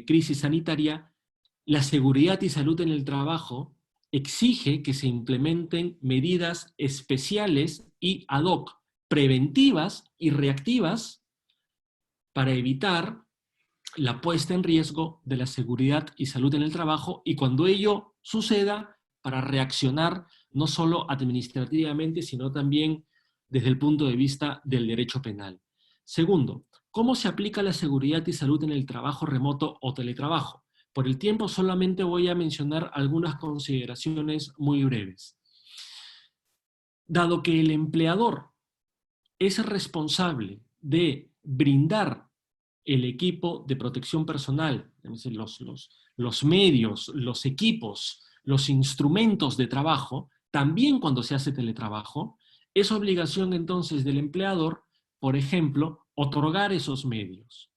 crisis sanitaria, la seguridad y salud en el trabajo exige que se implementen medidas especiales y ad hoc, preventivas y reactivas, para evitar la puesta en riesgo de la seguridad y salud en el trabajo, y cuando ello suceda, para reaccionar no solo administrativamente, sino también desde el punto de vista del derecho penal. Segundo, ¿cómo se aplica la seguridad y salud en el trabajo remoto o teletrabajo? Por el tiempo solamente voy a mencionar algunas consideraciones muy breves. Dado que el empleador es responsable de brindar el equipo de protección personal, es decir, los medios, los equipos, los instrumentos de trabajo, también cuando se hace teletrabajo, es obligación entonces del empleador, por ejemplo, otorgar esos medios.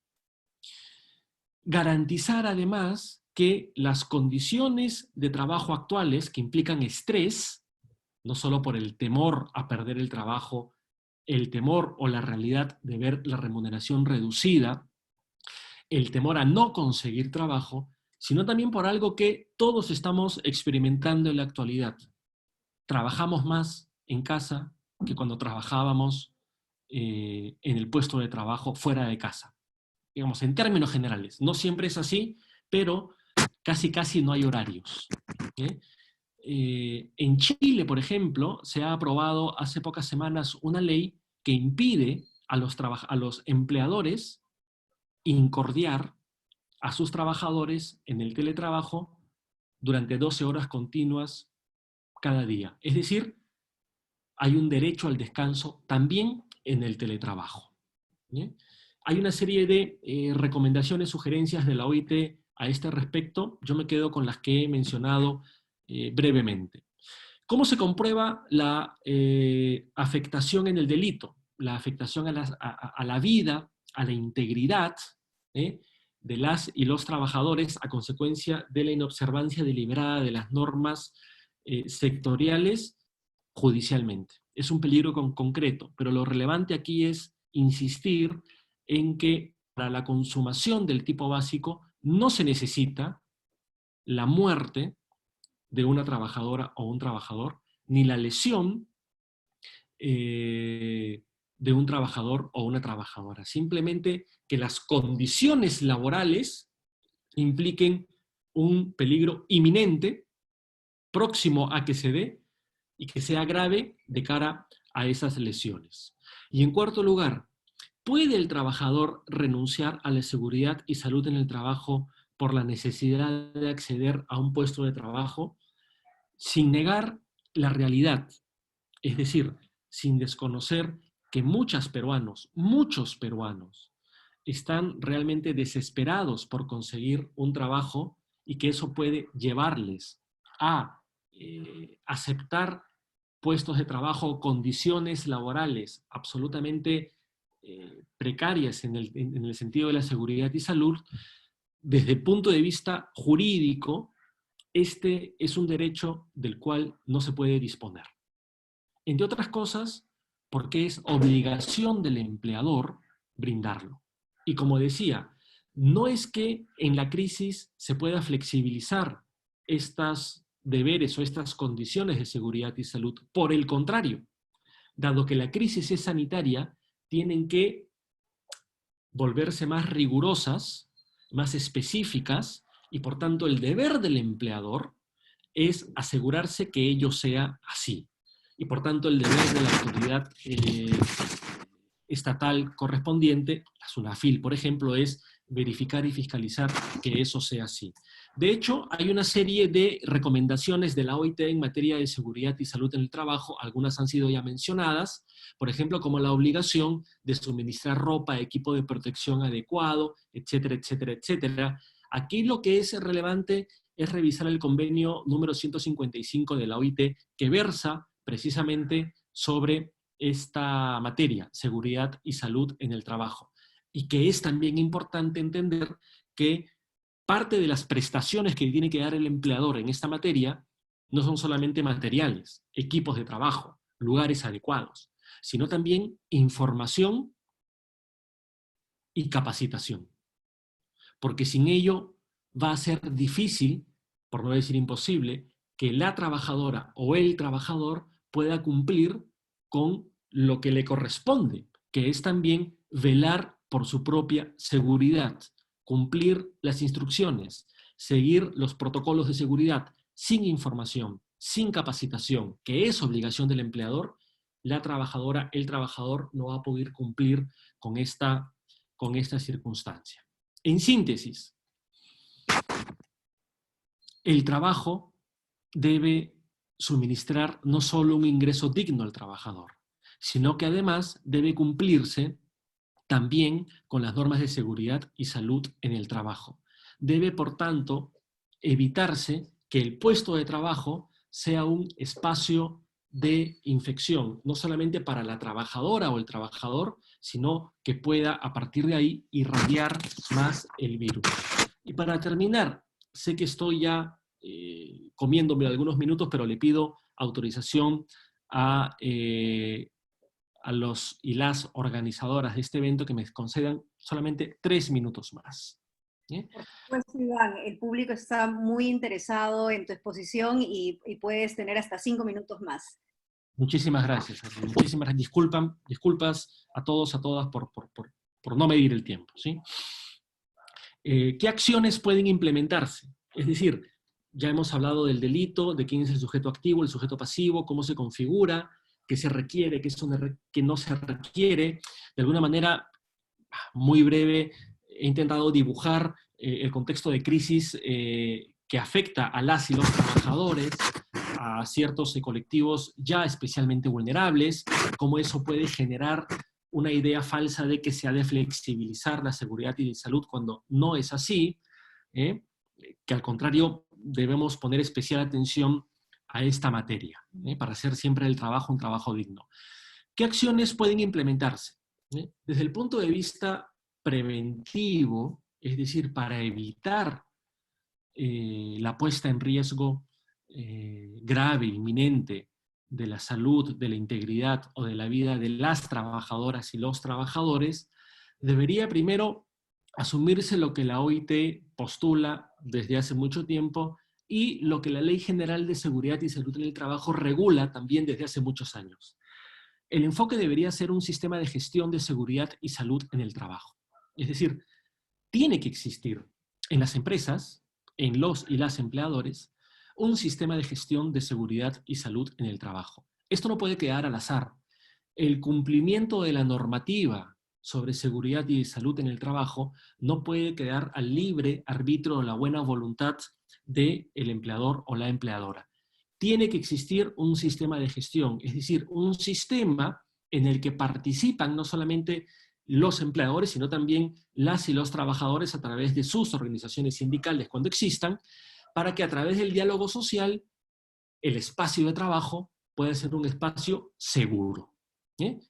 Garantizar además que las condiciones de trabajo actuales que implican estrés, no solo por el temor a perder el trabajo, el temor o la realidad de ver la remuneración reducida, el temor a no conseguir trabajo, sino también por algo que todos estamos experimentando en la actualidad. Trabajamos más en casa que cuando trabajábamos en el puesto de trabajo fuera de casa. Digamos, en términos generales. No siempre es así, pero casi no hay horarios. En Chile, por ejemplo, se ha aprobado hace pocas semanas una ley que impide a los empleadores incordiar a sus trabajadores en el teletrabajo durante 12 horas continuas cada día. Es decir, hay un derecho al descanso también en el teletrabajo. ¿Bien? Hay una serie de recomendaciones, sugerencias de la OIT a este respecto. Yo me quedo con las que he mencionado brevemente. ¿Cómo se comprueba la afectación en el delito? La afectación a la vida, a la integridad de las y los trabajadores a consecuencia de la inobservancia deliberada de las normas sectoriales judicialmente. Es un peligro concreto, pero lo relevante aquí es insistir en que para la consumación del tipo básico no se necesita la muerte de una trabajadora o un trabajador, ni la lesión de un trabajador o una trabajadora. Simplemente que las condiciones laborales impliquen un peligro inminente, próximo a que se dé, y que sea grave de cara a esas lesiones. Y en cuarto lugar, ¿puede el trabajador renunciar a la seguridad y salud en el trabajo por la necesidad de acceder a un puesto de trabajo sin negar la realidad? Es decir, sin desconocer que muchos peruanos, están realmente desesperados por conseguir un trabajo y que eso puede llevarles a aceptar puestos de trabajo, condiciones laborales absolutamente precarias en el sentido de la seguridad y salud. Desde el punto de vista jurídico, este es un derecho del cual no se puede disponer. Entre otras cosas, porque es obligación del empleador brindarlo. Y como decía, no es que en la crisis se pueda flexibilizar estos deberes o estas condiciones de seguridad y salud. Por el contrario, dado que la crisis es sanitaria, tienen que volverse más rigurosas, más específicas, y por tanto el deber del empleador es asegurarse que ello sea así. Y por tanto el deber de la autoridad estatal correspondiente, la SUNAFIL, por ejemplo, es verificar y fiscalizar que eso sea así. De hecho, hay una serie de recomendaciones de la OIT en materia de seguridad y salud en el trabajo, algunas han sido ya mencionadas, por ejemplo, como la obligación de suministrar ropa, equipo de protección adecuado, etcétera, etcétera, etcétera. Aquí lo que es relevante es revisar el convenio número 155 de la OIT, que versa precisamente sobre esta materia, seguridad y salud en el trabajo. Y que es también importante entender que parte de las prestaciones que tiene que dar el empleador en esta materia no son solamente materiales, equipos de trabajo, lugares adecuados, sino también información y capacitación. Porque sin ello va a ser difícil, por no decir imposible, que la trabajadora o el trabajador pueda cumplir con lo que le corresponde, que es también velar por su propia seguridad, cumplir las instrucciones, seguir los protocolos de seguridad. Sin información, sin capacitación, que es obligación del empleador, la trabajadora, el trabajador no va a poder cumplir con esta circunstancia. En síntesis, el trabajo debe suministrar no solo un ingreso digno al trabajador, sino que además debe cumplirse también con las normas de seguridad y salud en el trabajo. Debe, por tanto, evitarse que el puesto de trabajo sea un espacio de infección, no solamente para la trabajadora o el trabajador, sino que pueda a partir de ahí irradiar más el virus. Y para terminar, sé que estoy ya comiéndome algunos minutos, pero le pido autorización a los y las organizadoras de este evento que me concedan solamente 3 minutos más. ¿Eh? Pues Iván, el público está muy interesado en tu exposición y puedes tener hasta 5 minutos más. Muchísimas gracias. Muchísimas disculpas a todos, a todas por no medir el tiempo. ¿Sí? ¿Qué acciones pueden implementarse? Es decir, ya hemos hablado del delito, de quién es el sujeto activo, el sujeto pasivo, cómo se configura, qué se requiere, qué no se requiere. De alguna manera, muy breve, he intentado dibujar el contexto de crisis que afecta a las y los trabajadores, a ciertos colectivos ya especialmente vulnerables, cómo eso puede generar una idea falsa de que se ha de flexibilizar la seguridad y la salud cuando no es así, que al contrario debemos poner especial atención a esta materia, para hacer siempre el trabajo un trabajo digno. ¿Qué acciones pueden implementarse? Desde el punto de vista preventivo, es decir, para evitar la puesta en riesgo grave, inminente, de la salud, de la integridad o de la vida de las trabajadoras y los trabajadores, debería primero asumirse lo que la OIT postula desde hace mucho tiempo y lo que la Ley General de Seguridad y Salud en el Trabajo regula también desde hace muchos años. El enfoque debería ser un sistema de gestión de seguridad y salud en el trabajo. Es decir, tiene que existir en las empresas, en los y las empleadores, un sistema de gestión de seguridad y salud en el trabajo. Esto no puede quedar al azar. El cumplimiento de la normativa sobre seguridad y salud en el trabajo no puede quedar al libre arbitrio o la buena voluntad del empleador o la empleadora. Tiene que existir un sistema de gestión, es decir, un sistema en el que participan no solamente los empleadores, sino también las y los trabajadores a través de sus organizaciones sindicales cuando existan, para que a través del diálogo social el espacio de trabajo pueda ser un espacio seguro.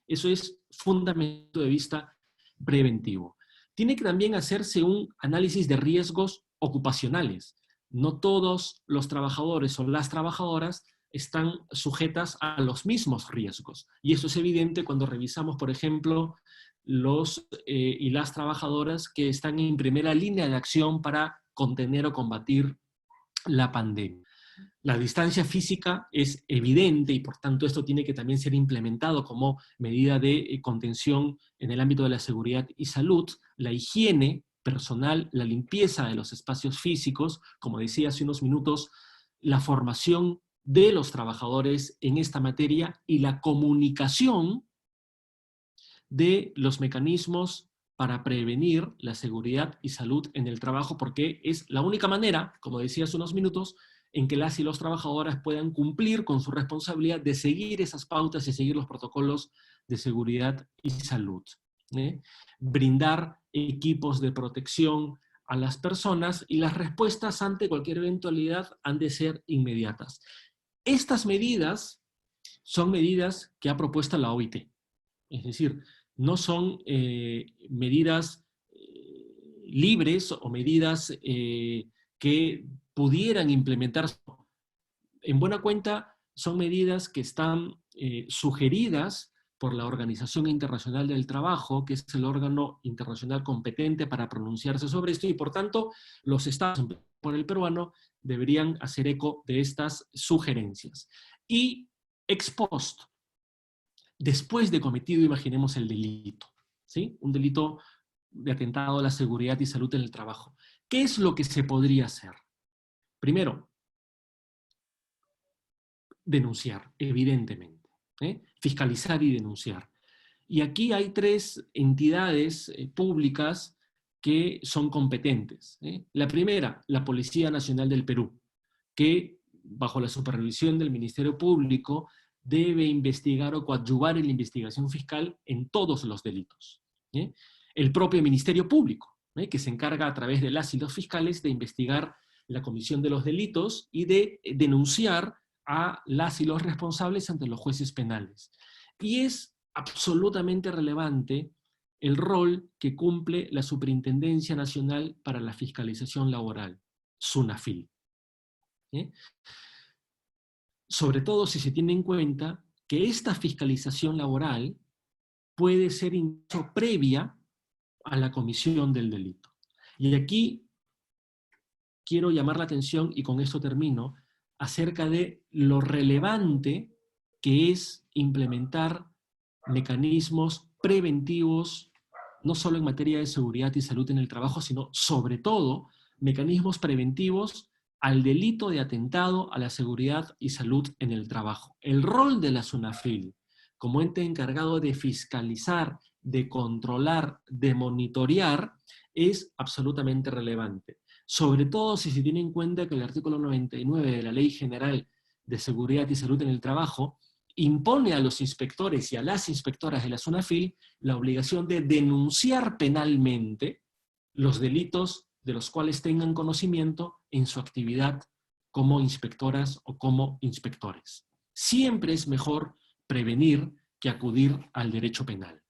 Eso es fundamento de vista preventivo. Tiene que también hacerse un análisis de riesgos ocupacionales. No todos los trabajadores o las trabajadoras están sujetas a los mismos riesgos. Y eso es evidente cuando revisamos, por ejemplo, los y las trabajadoras que están en primera línea de acción para contener o combatir la pandemia. La distancia física es evidente y por tanto esto tiene que también ser implementado como medida de contención en el ámbito de la seguridad y salud. La higiene personal, la limpieza de los espacios físicos, como decía hace unos minutos, la formación de los trabajadores en esta materia y la comunicación de los mecanismos para prevenir la seguridad y salud en el trabajo, porque es la única manera, como decía hace unos minutos, en que las y los trabajadores puedan cumplir con su responsabilidad de seguir esas pautas y seguir los protocolos de seguridad y salud. Brindar equipos de protección a las personas y las respuestas ante cualquier eventualidad han de ser inmediatas. Estas medidas son medidas que ha propuesto la OIT. Es decir, no son medidas libres o medidas que pudieran implementarse. En buena cuenta, son medidas que están sugeridas por la Organización Internacional del Trabajo, que es el órgano internacional competente para pronunciarse sobre esto, y por tanto, los estados, por el peruano, deberían hacer eco de estas sugerencias. Y ex post, después de cometido, imaginemos el delito, ¿sí? Un delito de atentado a la seguridad y salud en el trabajo. ¿Qué es lo que se podría hacer? Primero, denunciar, evidentemente. Fiscalizar y denunciar. Y aquí hay 3 entidades públicas que son competentes. La primera, la Policía Nacional del Perú. que, bajo la supervisión del Ministerio Público, debe investigar o coadyuvar en la investigación fiscal en todos los delitos. El propio Ministerio Público, que se encarga a través de las y los fiscales de investigar la comisión de los delitos y de denunciar a las y los responsables ante los jueces penales. Y es absolutamente relevante el rol que cumple la Superintendencia Nacional para la Fiscalización Laboral, SUNAFIL. Sobre todo si se tiene en cuenta que esta fiscalización laboral puede ser incluso previa a la comisión del delito. Y aquí quiero llamar la atención, y con esto termino, acerca de lo relevante que es implementar mecanismos preventivos, no solo en materia de seguridad y salud en el trabajo, sino sobre todo mecanismos preventivos al delito de atentado a la seguridad y salud en el trabajo. El rol de la SUNAFIL como ente encargado de fiscalizar, de controlar, de monitorear, es absolutamente relevante. Sobre todo si se tiene en cuenta que el artículo 99 de la Ley General de Seguridad y Salud en el Trabajo impone a los inspectores y a las inspectoras de la SUNAFIL la obligación de denunciar penalmente los delitos de los cuales tengan conocimiento en su actividad como inspectoras o como inspectores. Siempre es mejor prevenir que acudir al derecho penal.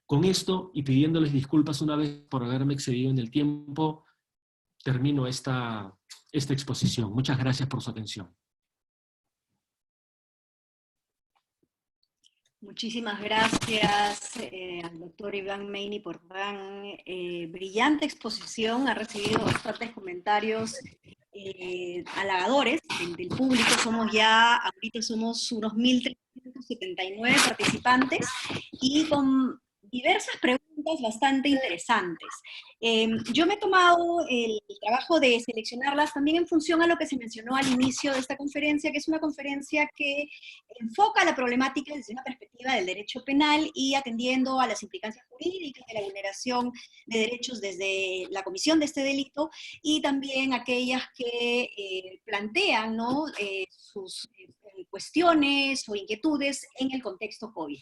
Con esto, y pidiéndoles disculpas una vez por haberme excedido en el tiempo, termino esta exposición. Muchas gracias por su atención. Muchísimas gracias al doctor Iván Meini por tan brillante exposición. Ha recibido bastantes comentarios halagadores del público. Ahorita somos unos 1.379 participantes y con diversas preguntas bastante interesantes. Yo me he tomado el trabajo de seleccionarlas también en función a lo que se mencionó al inicio de esta conferencia, que es una conferencia que enfoca la problemática desde una perspectiva del derecho penal y atendiendo a las implicancias jurídicas de la vulneración de derechos desde la comisión de este delito y también aquellas que plantean, ¿no?, sus cuestiones o inquietudes en el contexto COVID.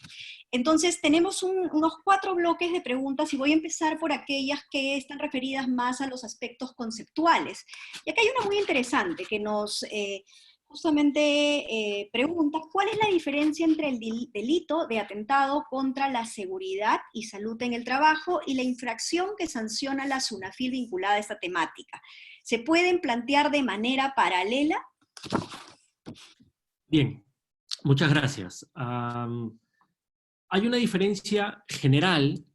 Entonces, tenemos unos 4 bloques de preguntas y voy a empezar por aquellas que están referidas más a los aspectos conceptuales. Y acá hay una muy interesante que nos justamente pregunta cuál es la diferencia entre el delito de atentado contra la seguridad y salud en el trabajo y la infracción que sanciona la SUNAFIL vinculada a esta temática. ¿Se pueden plantear de manera paralela? Bien, muchas gracias. Hay una diferencia general,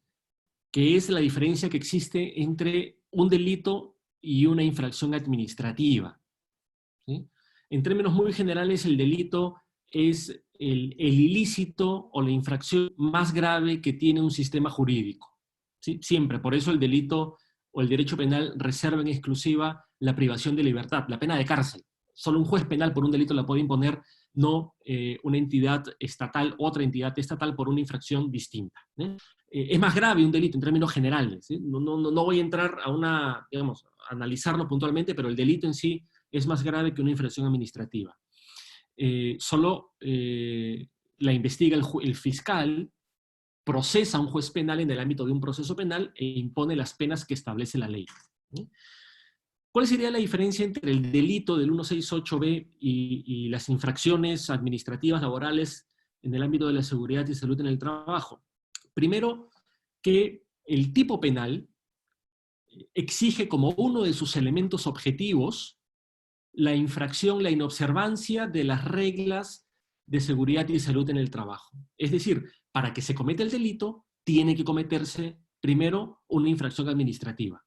que es la diferencia que existe entre un delito y una infracción administrativa, ¿sí? En términos muy generales, el delito es el ilícito o la infracción más grave que tiene un sistema jurídico, ¿sí? Siempre, por eso el delito o el derecho penal reserva en exclusiva la privación de libertad, la pena de cárcel. Solo un juez penal por un delito la puede imponer, no una entidad estatal, otra entidad estatal por una infracción distinta. Es más grave un delito en términos generales, ¿sí? No voy a entrar a analizarlo puntualmente, pero el delito en sí es más grave que una infracción administrativa. Solo la investiga el fiscal, procesa a un juez penal en el ámbito de un proceso penal e impone las penas que establece la ley, ¿sí? ¿Cuál sería la diferencia entre el delito del 168b y las infracciones administrativas laborales en el ámbito de la seguridad y salud en el trabajo? Primero, que el tipo penal exige como uno de sus elementos objetivos la infracción, la inobservancia de las reglas de seguridad y salud en el trabajo. Es decir, para que se cometa el delito, tiene que cometerse primero una infracción administrativa.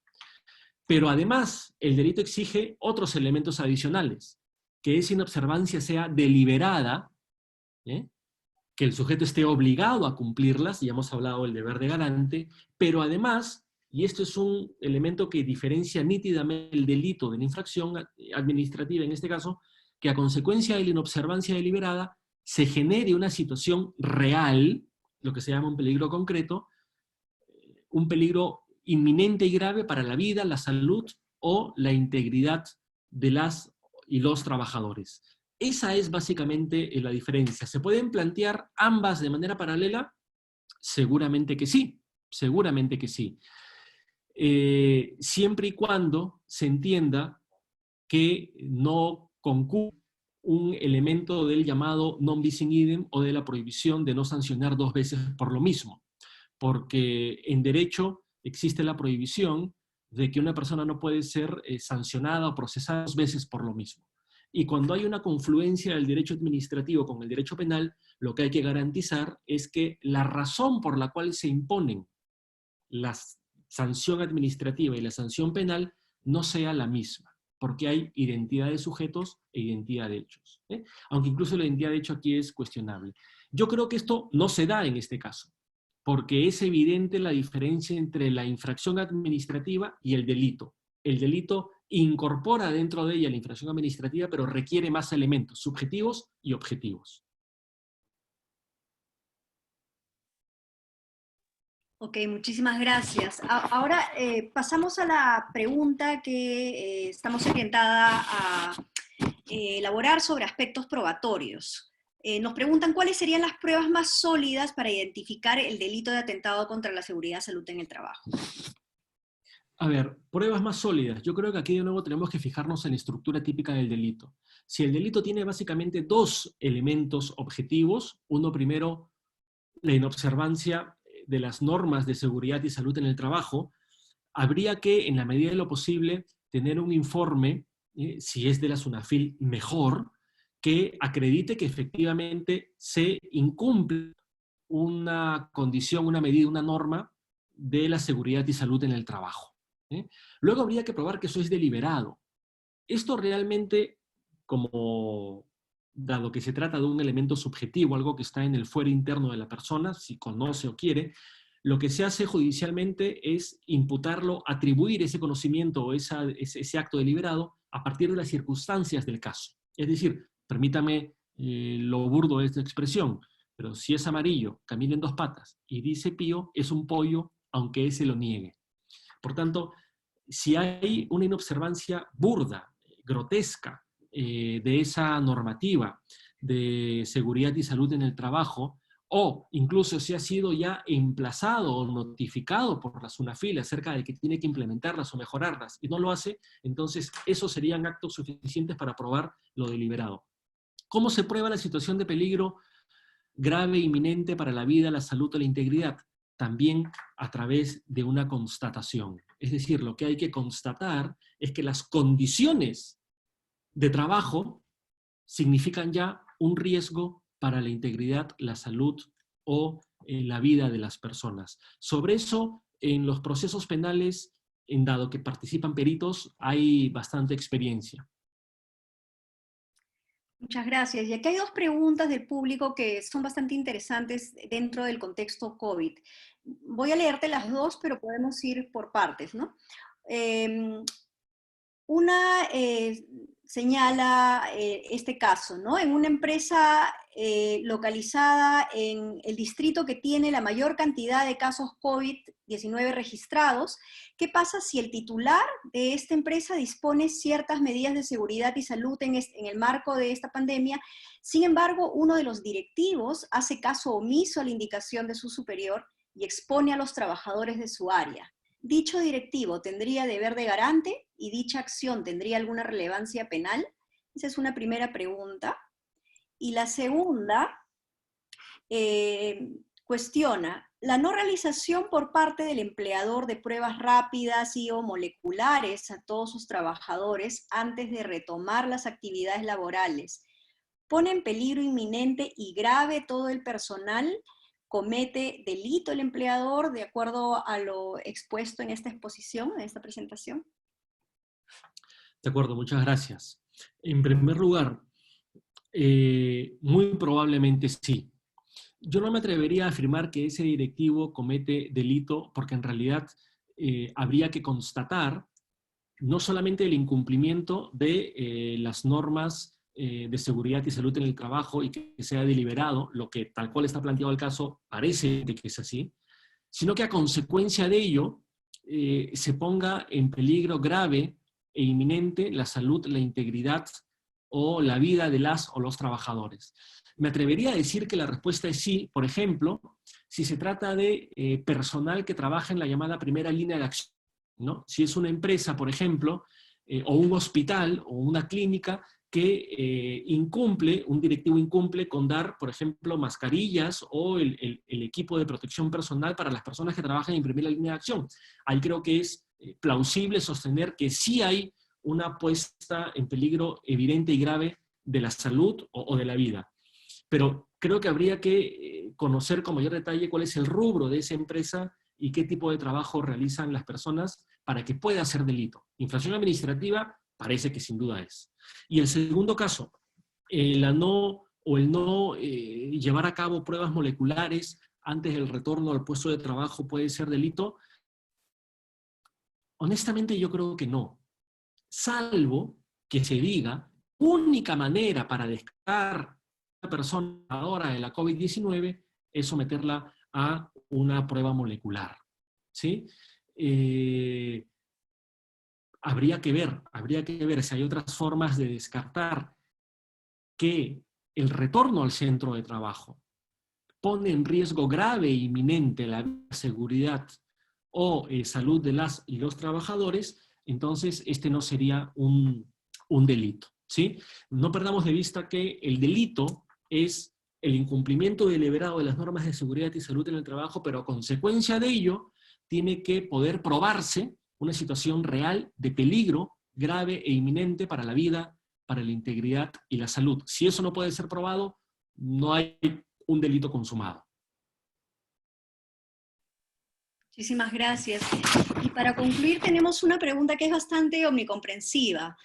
Pero además, el delito exige otros elementos adicionales, que esa inobservancia sea deliberada, que el sujeto esté obligado a cumplirlas, ya hemos hablado del deber de garante, pero además, y esto es un elemento que diferencia nítidamente el delito de la infracción administrativa en este caso, que a consecuencia de la inobservancia deliberada se genere una situación real, lo que se llama un peligro concreto, un peligro inminente y grave para la vida, la salud o la integridad de las y los trabajadores. Esa es básicamente la diferencia. ¿Se pueden plantear ambas de manera paralela? Seguramente que sí, seguramente que sí. Siempre y cuando se entienda que no concurre un elemento del llamado non bis in idem o de la prohibición de no sancionar dos veces por lo mismo. Porque en derecho existe la prohibición de que una persona no puede ser sancionada o procesada dos veces por lo mismo. Y cuando hay una confluencia del derecho administrativo con el derecho penal, lo que hay que garantizar es que la razón por la cual se imponen la sanción administrativa y la sanción penal no sea la misma, porque hay identidad de sujetos e identidad de hechos. Aunque incluso la identidad de hecho aquí es cuestionable. Yo creo que esto no se da en este caso, porque es evidente la diferencia entre la infracción administrativa y el delito. El delito incorpora dentro de ella la infracción administrativa, pero requiere más elementos subjetivos y objetivos. Ok, muchísimas gracias. Ahora pasamos a la pregunta que estamos orientada a elaborar sobre aspectos probatorios. Nos preguntan cuáles serían las pruebas más sólidas para identificar el delito de atentado contra la seguridad y salud en el trabajo. A ver, pruebas más sólidas. Yo creo que aquí de nuevo tenemos que fijarnos en la estructura típica del delito. Si el delito tiene básicamente dos elementos objetivos, uno primero, la inobservancia de las normas de seguridad y salud en el trabajo, habría que, en la medida de lo posible, tener un informe, si es de la SUNAFIL, mejor, que acredite que efectivamente se incumple una condición, una medida, una norma de la seguridad y salud en el trabajo. Luego habría que probar que eso es deliberado. Esto realmente, como dado que se trata de un elemento subjetivo, algo que está en el fuero interno de la persona, si conoce o quiere, lo que se hace judicialmente es imputarlo, atribuir ese conocimiento o ese acto deliberado a partir de las circunstancias del caso. Es decir, permítame lo burdo de esta expresión, pero si es amarillo, camina en dos patas y dice pío, es un pollo, aunque ese lo niegue. Por tanto, si hay una inobservancia burda, grotesca, de esa normativa de seguridad y salud en el trabajo, o incluso si ha sido ya emplazado o notificado por la SUNAFIL acerca de que tiene que implementarlas o mejorarlas y no lo hace, entonces esos serían actos suficientes para probar lo deliberado. ¿Cómo se prueba la situación de peligro grave e inminente para la vida, la salud o la integridad? También a través de una constatación. Es decir, lo que hay que constatar es que las condiciones de trabajo significan ya un riesgo para la integridad, la salud o la vida de las personas. Sobre eso, en los procesos penales, en dado que participan peritos, hay bastante experiencia. Muchas gracias. Y aquí hay dos preguntas del público que son bastante interesantes dentro del contexto COVID. Voy a leerte las dos, pero podemos ir por partes, ¿no? Una señala este caso, ¿no? En una empresa localizada en el distrito que tiene la mayor cantidad de casos COVID-19 registrados, ¿qué pasa si el titular de esta empresa dispone ciertas medidas de seguridad y salud en el marco de esta pandemia? Sin embargo, uno de los directivos hace caso omiso a la indicación de su superior y expone a los trabajadores de su área. ¿Dicho directivo tendría deber de garante y dicha acción tendría alguna relevancia penal? Esa es una primera pregunta. Y la segunda cuestiona la no realización por parte del empleador de pruebas rápidas y o moleculares a todos sus trabajadores antes de retomar las actividades laborales. ¿Pone en peligro inminente y grave todo el personal? ¿Comete delito el empleador de acuerdo a lo expuesto en esta exposición, en esta presentación? De acuerdo, muchas gracias. En primer lugar, muy probablemente sí. Yo no me atrevería a afirmar que ese directivo comete delito porque en realidad habría que constatar no solamente el incumplimiento de las normas de seguridad y salud en el trabajo y que sea deliberado, lo que tal cual está planteado el caso parece que es así, sino que a consecuencia de ello se ponga en peligro grave e inminente la salud, la integridad o la vida de las o los trabajadores? Me atrevería a decir que la respuesta es sí, por ejemplo, si se trata de personal que trabaja en la llamada primera línea de acción, ¿no? Si es una empresa, por ejemplo, o un hospital o una clínica que un directivo incumple con dar, por ejemplo, mascarillas o el equipo de protección personal para las personas que trabajan en primera línea de acción. Ahí creo que es plausible sostener que sí hay una puesta en peligro evidente y grave de la salud o de la vida. Pero creo que habría que conocer con mayor detalle cuál es el rubro de esa empresa y qué tipo de trabajo realizan las personas para que pueda ser delito. Infracción administrativa parece que sin duda es. Y el segundo caso, el no llevar a cabo pruebas moleculares antes del retorno al puesto de trabajo puede ser delito. Honestamente yo creo que no, salvo que se diga única manera para descartar a una persona ahora de la COVID-19 es someterla a una prueba molecular, ¿sí? Habría que ver si hay otras formas de descartar que el retorno al centro de trabajo pone en riesgo grave e inminente la seguridad o salud de las y los trabajadores, entonces este no sería un delito, ¿sí? No perdamos de vista que el delito es el incumplimiento deliberado de las normas de seguridad y salud en el trabajo, pero a consecuencia de ello tiene que poder probarse una situación real de peligro grave e inminente para la vida, para la integridad y la salud. Si eso no puede ser probado, no hay un delito consumado. Muchísimas gracias. Y para concluir tenemos una pregunta que es bastante omnicomprensiva.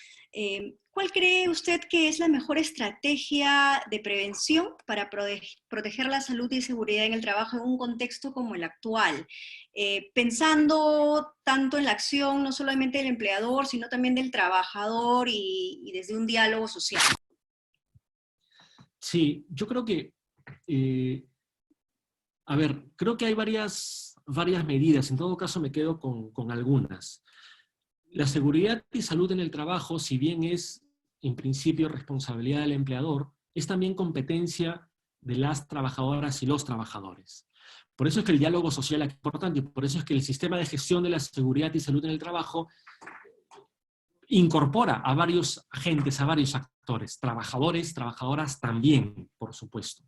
¿Cuál cree usted que es la mejor estrategia de prevención para proteger la salud y seguridad en el trabajo en un contexto como el actual? Pensando tanto en la acción no solamente del empleador, sino también del trabajador y desde un diálogo social. Sí, yo creo que, creo que hay varias medidas, en todo caso me quedo con algunas. La seguridad y salud en el trabajo, si bien es en principio responsabilidad del empleador, es también competencia de las trabajadoras y los trabajadores. Por eso es que el diálogo social es importante y por eso es que el sistema de gestión de la seguridad y salud en el trabajo incorpora a varios agentes, a varios actores, trabajadores, trabajadoras también, por supuesto.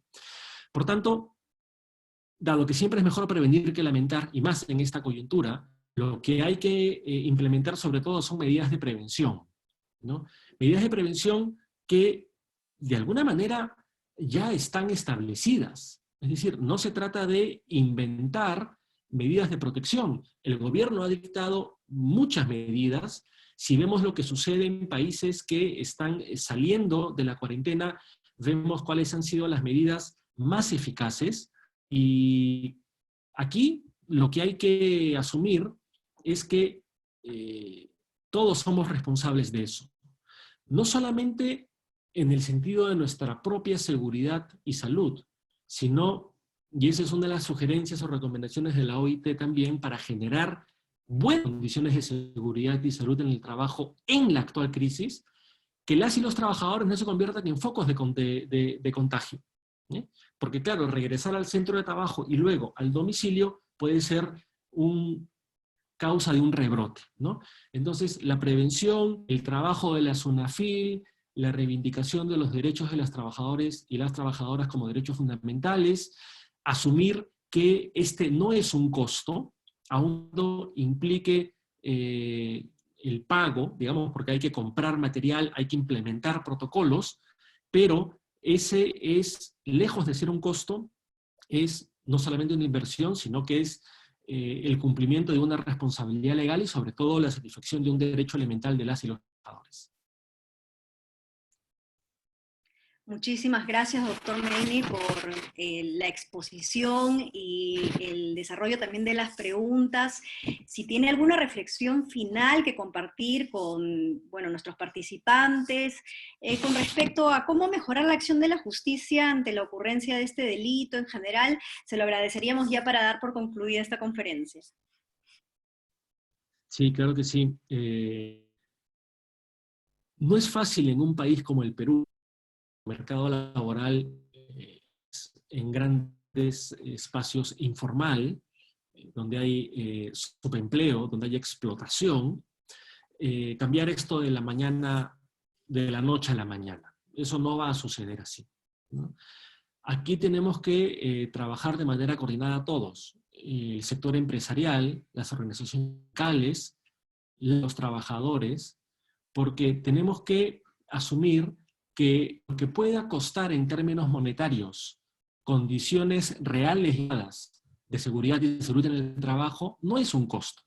Por tanto, dado que siempre es mejor prevenir que lamentar, y más en esta coyuntura, lo que hay que implementar sobre todo son medidas de prevención, ¿no? Medidas de prevención que de alguna manera ya están establecidas. Es decir, no se trata de inventar medidas de protección. El gobierno ha dictado muchas medidas. Si vemos lo que sucede en países que están saliendo de la cuarentena, vemos cuáles han sido las medidas más eficaces. Y aquí lo que hay que asumir es que todos somos responsables de eso. No solamente en el sentido de nuestra propia seguridad y salud, sino, y esa es una de las sugerencias o recomendaciones de la OIT también, para generar buenas condiciones de seguridad y salud en el trabajo en la actual crisis, que las y los trabajadores no se conviertan en focos de contagio. ¿eh? Porque claro, regresar al centro de trabajo y luego al domicilio puede ser causa de un rebrote, ¿no? Entonces, la prevención, el trabajo de la SUNAFIL, la reivindicación de los derechos de los trabajadores y las trabajadoras como derechos fundamentales, asumir que este no es un costo, aún no implique el pago, digamos, porque hay que comprar material, hay que implementar protocolos, pero ese es, lejos de ser un costo, es no solamente una inversión, sino que es el cumplimiento de una responsabilidad legal y sobre todo la satisfacción de un derecho elemental de las y los trabajadores. Muchísimas gracias, doctor Meini, por la exposición y el desarrollo también de las preguntas. Si tiene alguna reflexión final que compartir con nuestros participantes con respecto a cómo mejorar la acción de la justicia ante la ocurrencia de este delito en general, se lo agradeceríamos ya para dar por concluida esta conferencia. Sí, claro que sí. No es fácil en un país como el Perú, el mercado laboral en grandes espacios informal, donde hay subempleo, donde hay explotación, cambiar esto de la noche a la mañana. Eso no va a suceder así, ¿no? Aquí tenemos que trabajar de manera coordinada todos. El sector empresarial, las organizaciones sindicales, los trabajadores, porque tenemos que asumir que lo que pueda costar en términos monetarios condiciones reales de seguridad y de salud en el trabajo no es un costo.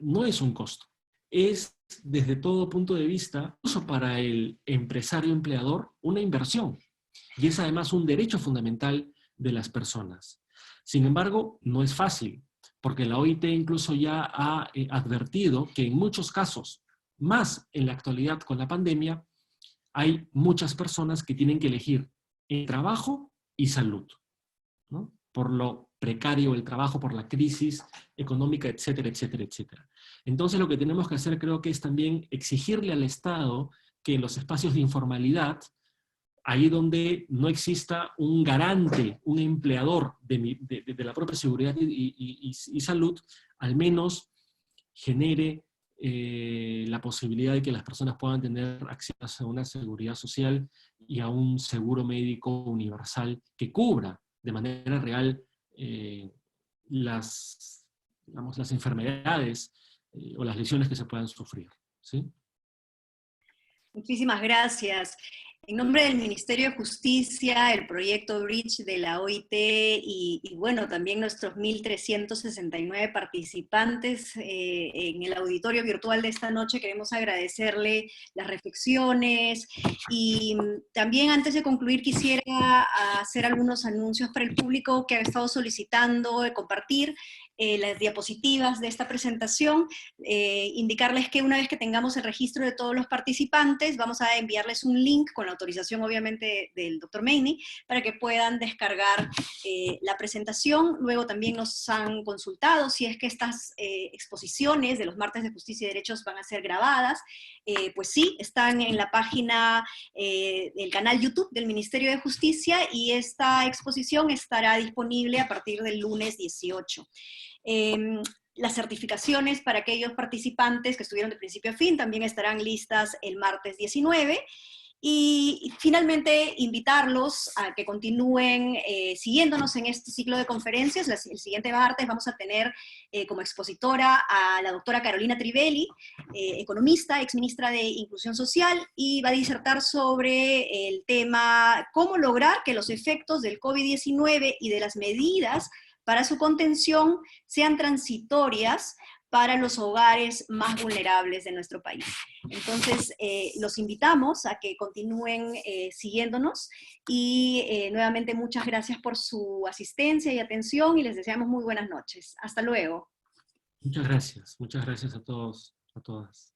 No es un costo. Es, desde todo punto de vista, incluso para el empresario empleador, una inversión. Y es además un derecho fundamental de las personas. Sin embargo, no es fácil, porque la OIT incluso ya ha advertido que en muchos casos, más en la actualidad con la pandemia, hay muchas personas que tienen que elegir entre trabajo y salud, ¿no? Por lo precario del trabajo, por la crisis económica, etcétera, etcétera, etcétera. Entonces lo que tenemos que hacer creo que es también exigirle al Estado que en los espacios de informalidad, ahí donde no exista un garante, un empleador de la propia seguridad y salud, al menos genere la posibilidad de que las personas puedan tener acceso a una seguridad social y a un seguro médico universal que cubra de manera real digamos, las enfermedades o las lesiones que se puedan sufrir, ¿sí? Muchísimas gracias. En nombre del Ministerio de Justicia, el proyecto Bridge de la OIT y bueno, también nuestros 1.369 participantes en el auditorio virtual de esta noche, queremos agradecerle las reflexiones y también antes de concluir quisiera hacer algunos anuncios para el público que ha estado solicitando compartir las diapositivas de esta presentación, indicarles que una vez que tengamos el registro de todos los participantes, vamos a enviarles un link con la autorización obviamente del Dr. Meini, para que puedan descargar la presentación. Luego también nos han consultado si es que estas exposiciones de los martes de Justicia y Derechos van a ser grabadas. Pues sí, están en la página del canal YouTube del Ministerio de Justicia y esta exposición estará disponible a partir del lunes 18. Las certificaciones para aquellos participantes que estuvieron de principio a fin también estarán listas el martes 19. Y finalmente invitarlos a que continúen siguiéndonos en este ciclo de conferencias. El siguiente martes vamos a tener como expositora a la doctora Carolina Trivelli, economista, exministra de Inclusión Social, y va a disertar sobre el tema cómo lograr que los efectos del COVID-19 y de las medidas para su contención sean transitorias para los hogares más vulnerables de nuestro país. Entonces, los invitamos a que continúen siguiéndonos y nuevamente muchas gracias por su asistencia y atención y les deseamos muy buenas noches. Hasta luego. Muchas gracias a todos, a todas.